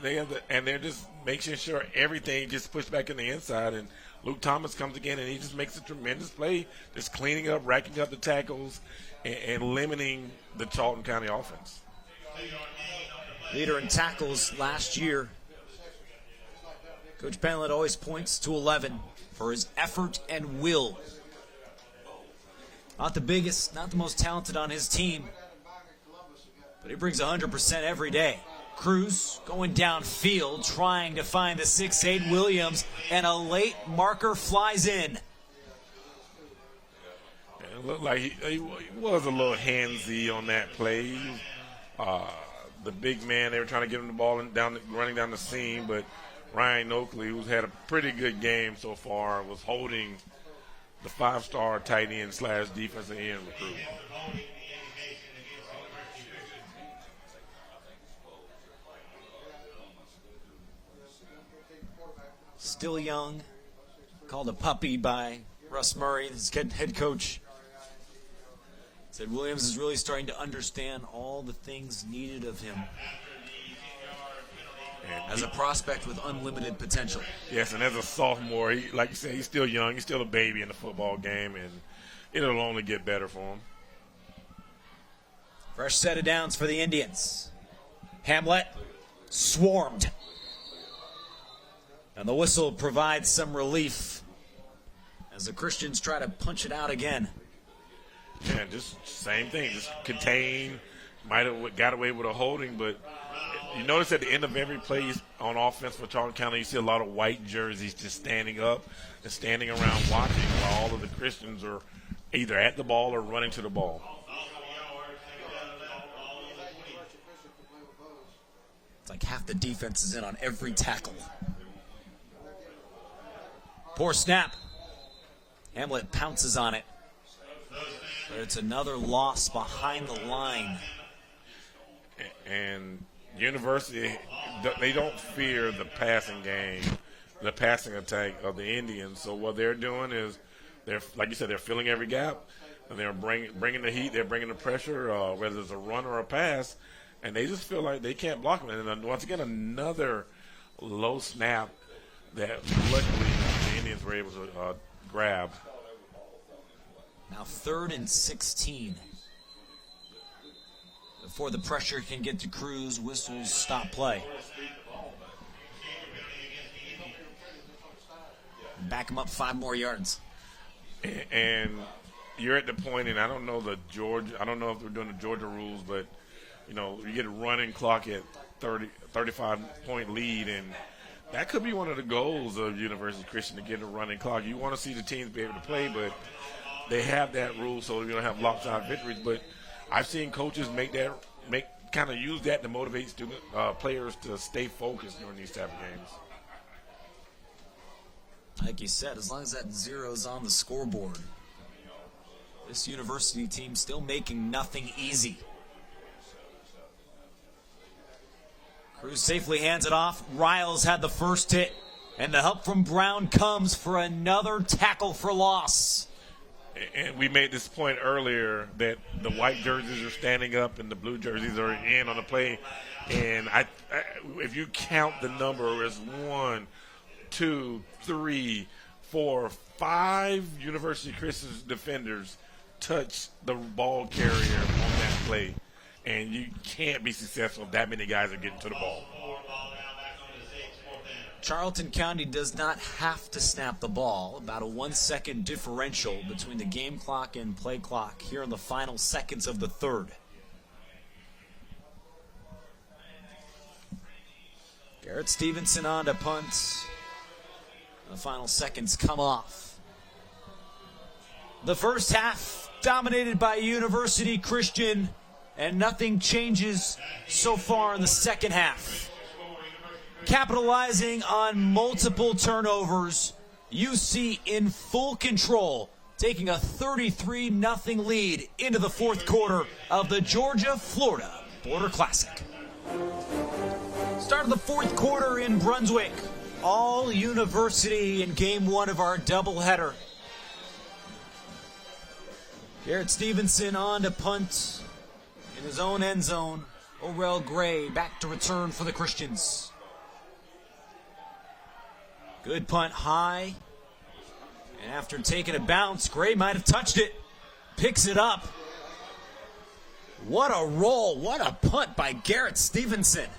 they're just making sure everything gets pushed back in the inside. And Luke Thomas comes again, and he just makes a tremendous play, just cleaning up, racking up the tackles, and limiting the Charlton County offense. Leader in tackles last year. Coach Penland always points to 11 for his effort and will. Not the biggest, not the most talented on his team, but he brings 100% every day. Cruz going downfield, trying to find the 6'8 Williams, and a late marker flies in. It looked like he was a little handsy on that play. The big man, they were trying to get him the ball running down the seam, but Ryan Oakley, who's had a pretty good game so far, was holding the 5-star tight end / defensive end recruit. Still young, called a puppy by Russ Murray, his head coach. Said Williams is really starting to understand all the things needed of him as a prospect with unlimited potential. Yes, and as a sophomore, like you said, he's still young. He's still a baby in the football game, and it'll only get better for him. Fresh set of downs for the Indians. Hamlet swarmed. And the whistle provides some relief as the Christians try to punch it out again. Yeah, just same thing. Just contain. Might have got away with a holding, but you notice at the end of every play on offense for Charlton County, you see a lot of white jerseys just standing up and standing around watching while all of the Christians are either at the ball or running to the ball. It's like half the defense is in on every tackle. Poor snap. Hamlet pounces on it. But it's another loss behind the line. And University, they don't fear the passing game, the passing attack of the Indians. So what they're doing is, like you said, they're filling every gap, and they're bringing the heat, they're bringing the pressure, whether it's a run or a pass, and they just feel like they can't block them. And then once again, another low snap that luckily the Indians were able to grab. Now 3rd and 16. Before the pressure can get to Cruz, whistles stop play. Back him up 5 more yards. And you're at the point, and I don't know if they're doing the Georgia rules, but you get a running clock at 35-point lead, and that could be one of the goals of University Christian, to get a running clock. You want to see the teams be able to play, but they have that rule so you're going to have lopsided victories. But I've seen coaches kind of use that to motivate players to stay focused during these type of games. Like you said, as long as that 0's on the scoreboard, this University team still making nothing easy. Cruz safely hands it off. Riles had the first hit, and the help from Brown comes for another tackle for loss. And we made this point earlier that the white jerseys are standing up and the blue jerseys are in on the play. And if you count the number, it's 1, 2, 3, 4, 5 University Christian defenders touch the ball carrier on that play. And you can't be successful if that many guys are getting to the ball. Charlton County does not have to snap the ball. About a 1-second differential between the game clock and play clock here in the final seconds of the 3rd. Garrett Stevenson on to punt. The final seconds come off. The first half dominated by University Christian, and nothing changes so far in the second half. Capitalizing on multiple turnovers, UC in full control, taking a 33-0 lead into the 4th quarter of the Georgia-Florida Border Classic. Start of the 4th quarter in Brunswick. All University in game 1 of our doubleheader. Garrett Stevenson on to punt in his own end zone. Orel Gray back to return for the Christians. Good punt high. And after taking a bounce, Gray might have touched it. Picks it up. What a roll. What a punt by Garrett Stevenson.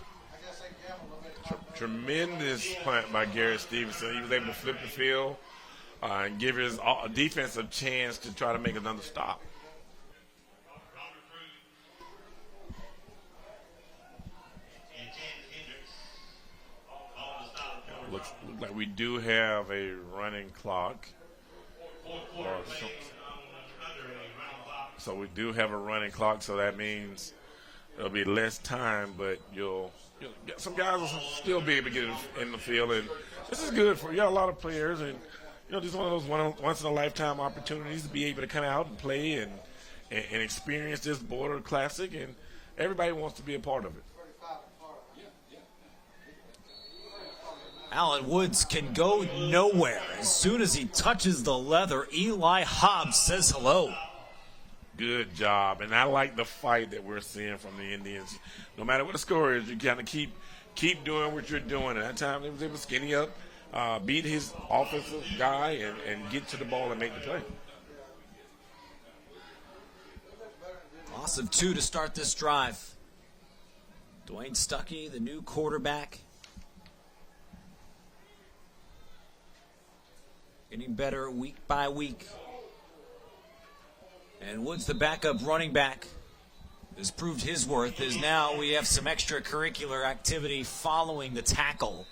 Tremendous punt by Garrett Stevenson. He was able to flip the field and give his defense a chance to try to make another stop. Looks like we do have a running clock. So we do have a running clock, so that means there'll be less time, but you'll get some guys will still be able to get in the field, and this is good for you. Got a lot of players, and this is one of those once in a lifetime opportunities to be able to come out and play and experience this border classic, and everybody wants to be a part of it. Alan Woods can go nowhere. As soon as he touches the leather, Eli Hobbs says hello. Good job, and I like the fight that we're seeing from the Indians. No matter what the score is, you kind of keep doing what you're doing. At that time, they was able to skinny up, beat his offensive guy, and get to the ball and make the play. Loss of 2 to start this drive. Dwayne Stuckey, the new quarterback, getting better week by week. And Woods, the backup running back, has proved his worth, as now we have some extracurricular activity following the tackle.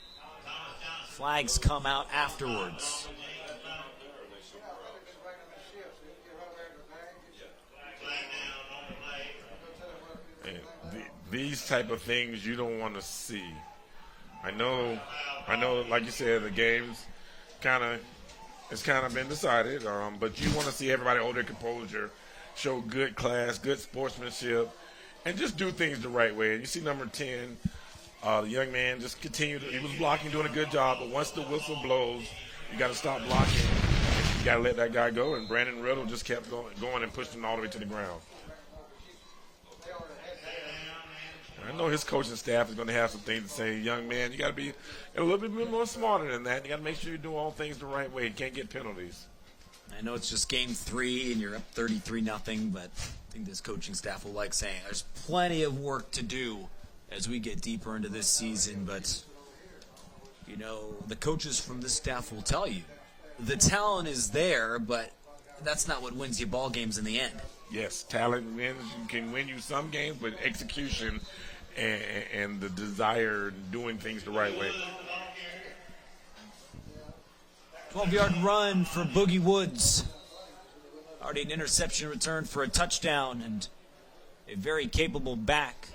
Flags come out afterwards. And these type of things you don't want to see. I know, like you said, the game's it's kind of been decided, but you want to see everybody hold their composure, show good class, good sportsmanship, and just do things the right way. And you see number 10, the young man just continued. He was blocking, doing a good job, but once the whistle blows, you got to stop blocking. You got to let that guy go, and Brandon Riddle just kept going and pushed him all the way to the ground. I know his coaching staff is going to have some things to say. Young man, you got to be a little bit more smarter than that. You got to make sure you do all things the right way. You can't get penalties. I know it's just game 3 and you're up 33-0, but I think this coaching staff will like saying there's plenty of work to do as we get deeper into this season. But, the coaches from this staff will tell you the talent is there, but that's not what wins you ball games in the end. Yes, talent wins. You can win you some games, but execution and the desire doing things the right way. 12-yard run for Boogie Woods. Already an interception return for a touchdown, and a very capable back.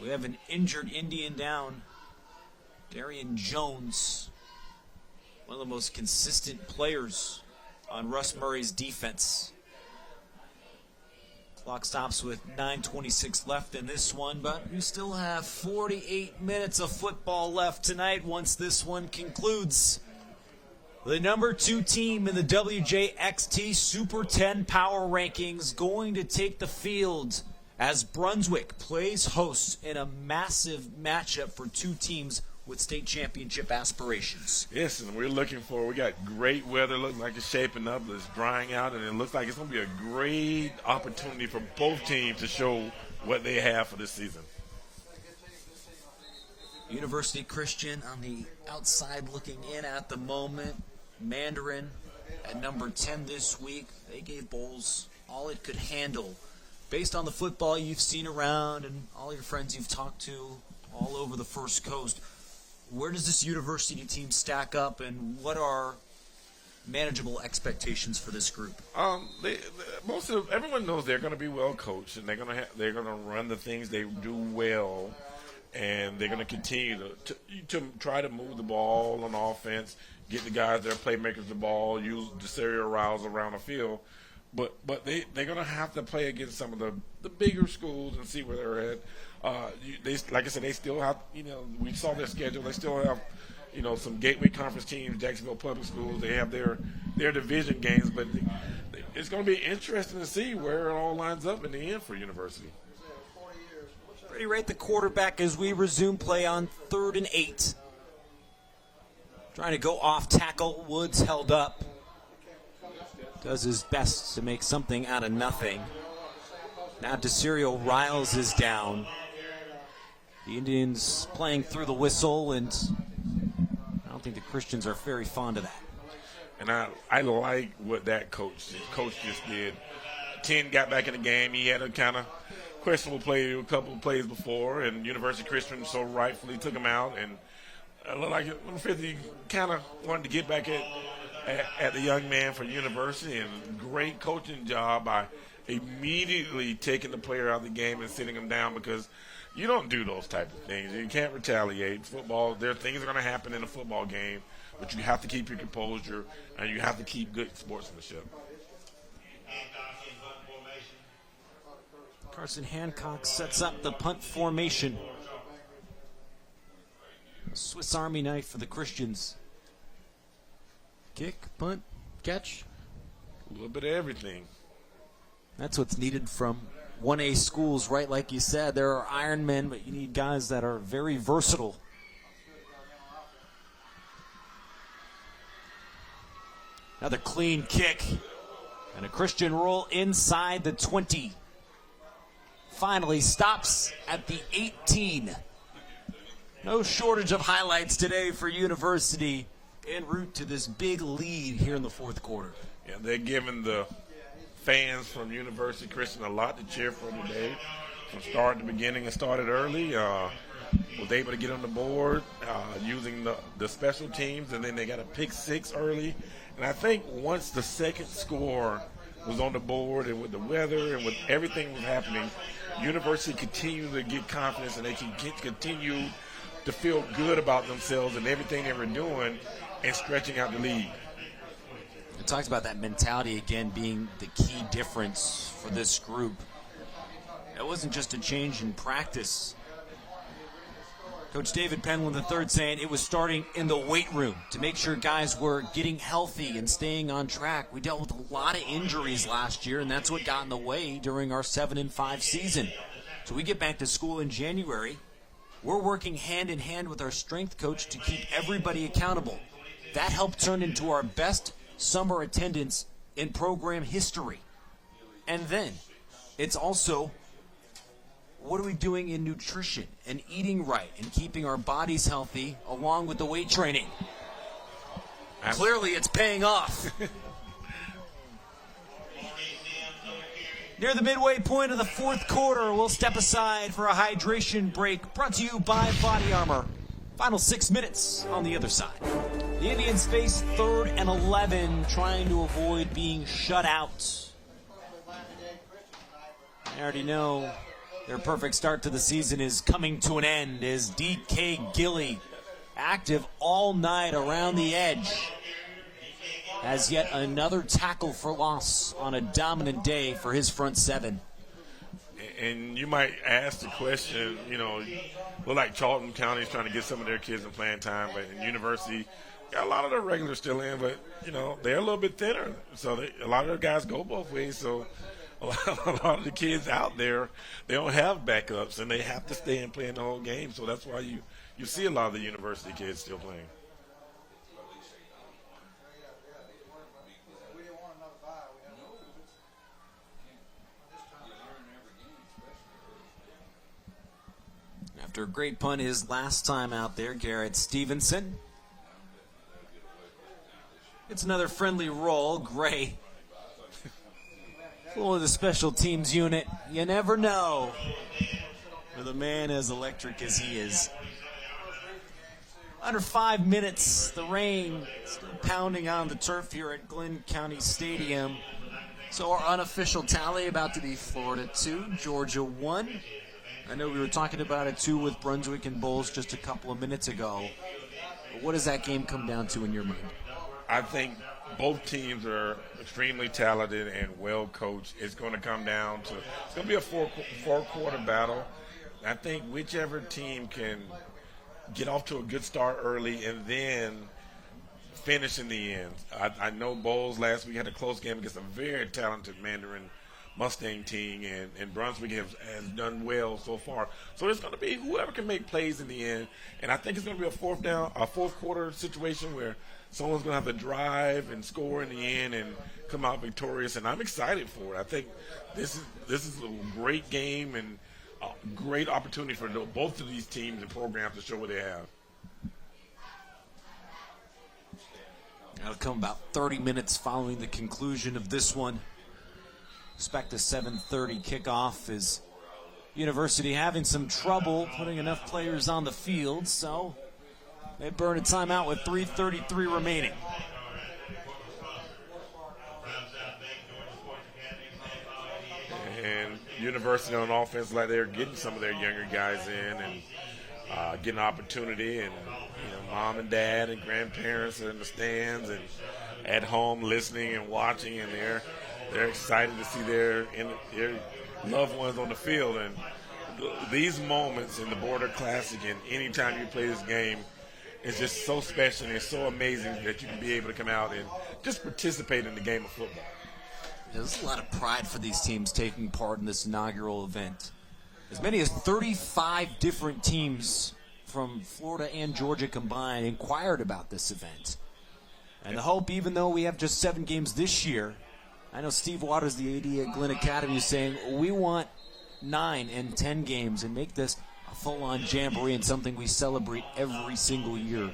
We have an injured Indian down. Darian Jones, one of the most consistent players on Russ Murray's defense. Clock stops with 9:26 left in this one, but we still have 48 minutes of football left tonight once this one concludes. The number 2 team in the WJXT Super 10 Power Rankings going to take the field as Brunswick plays host in a massive matchup for 2 teams with state championship aspirations. Yes, and we got great weather, looking like it's shaping up, it's drying out, and it looks like it's going to be a great opportunity for both teams to show what they have for this season. University Christian on the outside looking in at the moment. Mandarin at number 10 this week. They gave Bowles all it could handle. Based on the football you've seen around and all your friends you've talked to all over the First Coast, where does this university team stack up, and what are manageable expectations for this group? Everyone knows they're going to be well coached, and they're going to run the things they do well, and they're going to continue to try to move the ball on offense, get the guys that are playmakers the ball, use the serial routes around the field. But they're going to have to play against some of the bigger schools and see where they're at. Like I said, they still have, we saw their schedule. They still have, some Gateway Conference teams, Jacksonville Public Schools. They have their division games, but it's going to be interesting to see where it all lines up in the end for University. Ready to rate the quarterback as we resume play on 3rd and 8. Trying to go off tackle. Woods held up. Does his best to make something out of nothing. Now DeCirio Riles is down. The Indians playing through the whistle, and I don't think think the Christians are very fond of that. And I like what that coach just did. 10 got back in the game. He had a kind of questionable play a couple of plays before, and University Christian so rightfully took him out. And it looked like number 50 kind of wanted to get back at the young man for University, and great coaching job by immediately taking the player out of the game and sitting him down, because you don't do those type of things. You can't retaliate. Football, there are things that are going to happen in a football game, but you have to keep your composure and you have to keep good sportsmanship. Carson Hancock sets up the punt formation. Swiss Army knife for the Christians. Kick, punt, catch. A little bit of everything. That's what's needed from 1A schools, right? Like you said, there are Iron Men, but you need guys that are very versatile. Another clean kick. And a Christian roll inside the 20. Finally stops at the 18. No shortage of highlights today for University en route to this big lead here in the fourth quarter. Yeah, they're giving the fans from University Christian a lot to cheer for today. From start to beginning, it started early. Was able to get on the board using the special teams, and then they got a pick six early. And I think once the second score was on the board, and with the weather and with everything was happening, University continued to get confidence, and they can continue to feel good about themselves and everything they were doing and stretching out the lead. It talks about that mentality again being the key difference for this group. It wasn't just a change in practice. Coach David Penland III saying it was starting in the weight room to make sure guys were getting healthy and staying on track. We dealt with a lot of injuries last year, and that's what got in the way during our 7-5 season. So we get back to school in January. We're working hand in hand with our strength coach to keep everybody accountable. That helped turn into our best summer attendance in program history. And then it's also, what are we doing in nutrition and eating right and keeping our bodies healthy along with the weight training? Clearly it's paying off. Near the midway point of the fourth quarter, we'll step aside for a hydration break brought to you by Body Armor. Final 6 minutes on the other side. The Indians face 3rd and 11, trying to avoid being shut out. I already know their perfect start to the season is coming to an end as D.K. Gilly, active all night around the edge, has yet another tackle for loss on a dominant day for his front seven. And you might ask the question, look like Charlton County is trying to get some of their kids in playing time, but in University, got a lot of their regulars still in, but, they're a little bit thinner. So a lot of their guys go both ways. So a lot of the kids out there, they don't have backups, and they have to stay and play in the whole game. So that's why you see a lot of the University kids still playing. After a great punt his last time out there, Garrett Stevenson. It's another friendly roll. Gray. Full of the special teams unit. You never know with a man as electric as he is. Under 5 minutes, the rain still pounding on the turf here at Glenn County Stadium. So our unofficial tally about to be Florida 2, Georgia 1. I know we were talking about it, too, with Brunswick and Bulls just a couple of minutes ago. But what does that game come down to in your mind? I think both teams are extremely talented and well coached. It's going to come down to – it's going to be a four-quarter battle. I think whichever team can get off to a good start early and then finish in the end. I know Bulls last week had a close game against a very talented Mandarin Mustang team, and Brunswick has done well so far. So it's going to be whoever can make plays in the end, and I think it's going to be a fourth quarter situation where someone's going to have to drive and score in the end and come out victorious, and I'm excited for it. I think this is a great game and a great opportunity for both of these teams and programs to show what they have. That'll come about 30 minutes following the conclusion of this one. Expect a 7:30 kickoff. Is University having some trouble putting enough players on the field, so they burn a timeout with 3:33 remaining. And University on offense, like they're getting some of their younger guys in and getting opportunity, and mom and dad and grandparents are in the stands and at home listening and watching, and they're excited to see their loved ones on the field. And these moments in the Border Classic and anytime you play this game is just so special, and it's so amazing that you can be able to come out and just participate in the game of football. There's a lot of pride for these teams taking part in this inaugural event. As many as 35 different teams from Florida and Georgia combined inquired about this event. And the hope, even though we have just 7 games this year, I know Steve Waters, the AD at Glenn Academy, is saying we want 9 and 10 games and make this a full-on jamboree and something we celebrate every single year.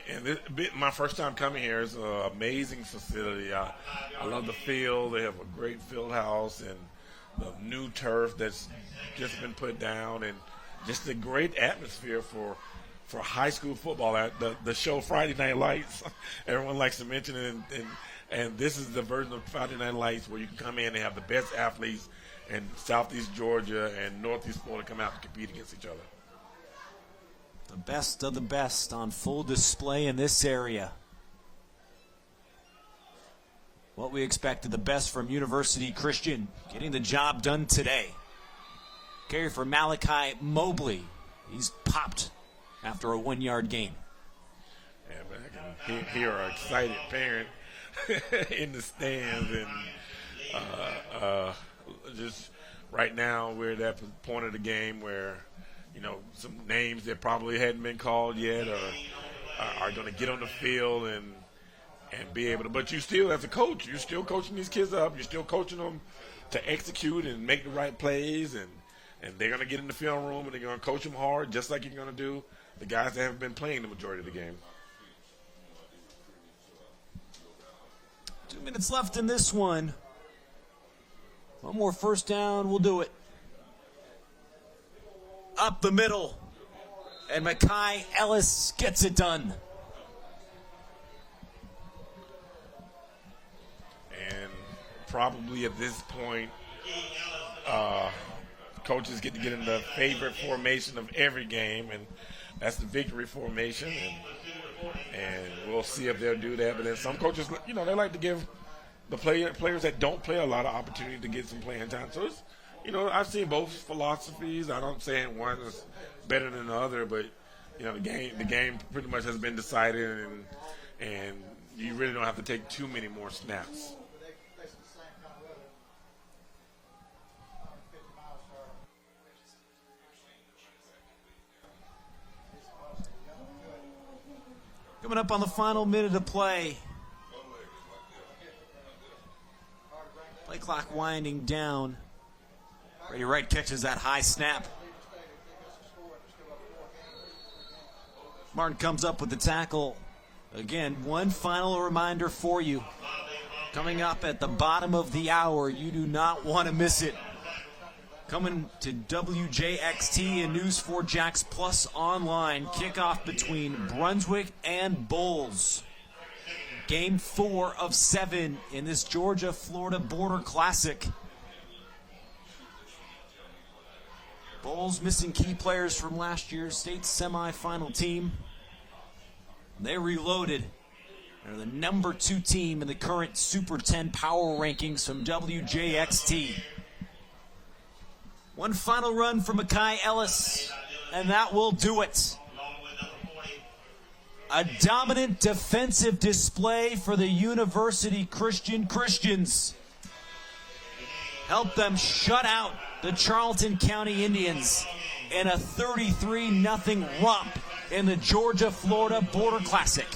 And my first time coming here is an amazing facility. I love the field. They have a great field house and the new turf that's just been put down, and just a great atmosphere for high school football. The show Friday Night Lights, everyone likes to mention it, and this is the version of Friday Night Lights where you can come in and have the best athletes in Southeast Georgia and Northeast Florida come out and compete against each other. The best of the best on full display in this area. What we expected, the best from University Christian, getting the job done today. Carry for Malachi Mobley. He's popped after a 1-yard gain. Yeah, but I can hear an excited parent in the stands, and just right now we're at that point of the game where some names that probably hadn't been called yet are going to get on the field and be able to. But you still, as a coach, you're still coaching these kids up. You're still coaching them to execute and make the right plays, and they're going to get in the film room and they're going to coach them hard, just like you're going to do the guys that haven't been playing the majority of the game. 2 minutes left in this one. One more first down, we'll do it. Up the middle, and Mekhi Ellis gets it done. And probably at this point, coaches get to get in the favorite formation of every game, and that's the victory formation. And we'll see if they'll do that. But then some coaches, they like to give the players that don't play a lot of opportunity to get some playing time. So it's, I've seen both philosophies. I'm not saying one is better than the other, but the game pretty much has been decided, and you really don't have to take too many more snaps. Coming up on the final minute of play. Play clock winding down. Brady Wright catches that high snap. Martin comes up with the tackle. Again, one final reminder for you. Coming up at the bottom of the hour, you do not want to miss it. Coming to WJXT and News 4 Jax Plus online. Kickoff between Brunswick and Bulls. Game 4 of 7 in this Georgia-Florida Border Classic. Bulls missing key players from last year's state semifinal team. They reloaded. They're the number 2 team in the current Super 10 power rankings from WJXT. One final run for Mekhi Ellis, and that will do it. A dominant defensive display for the University Christians. Helped them shut out the Charlton County Indians in a 33-0 romp in the Georgia-Florida Border Classic.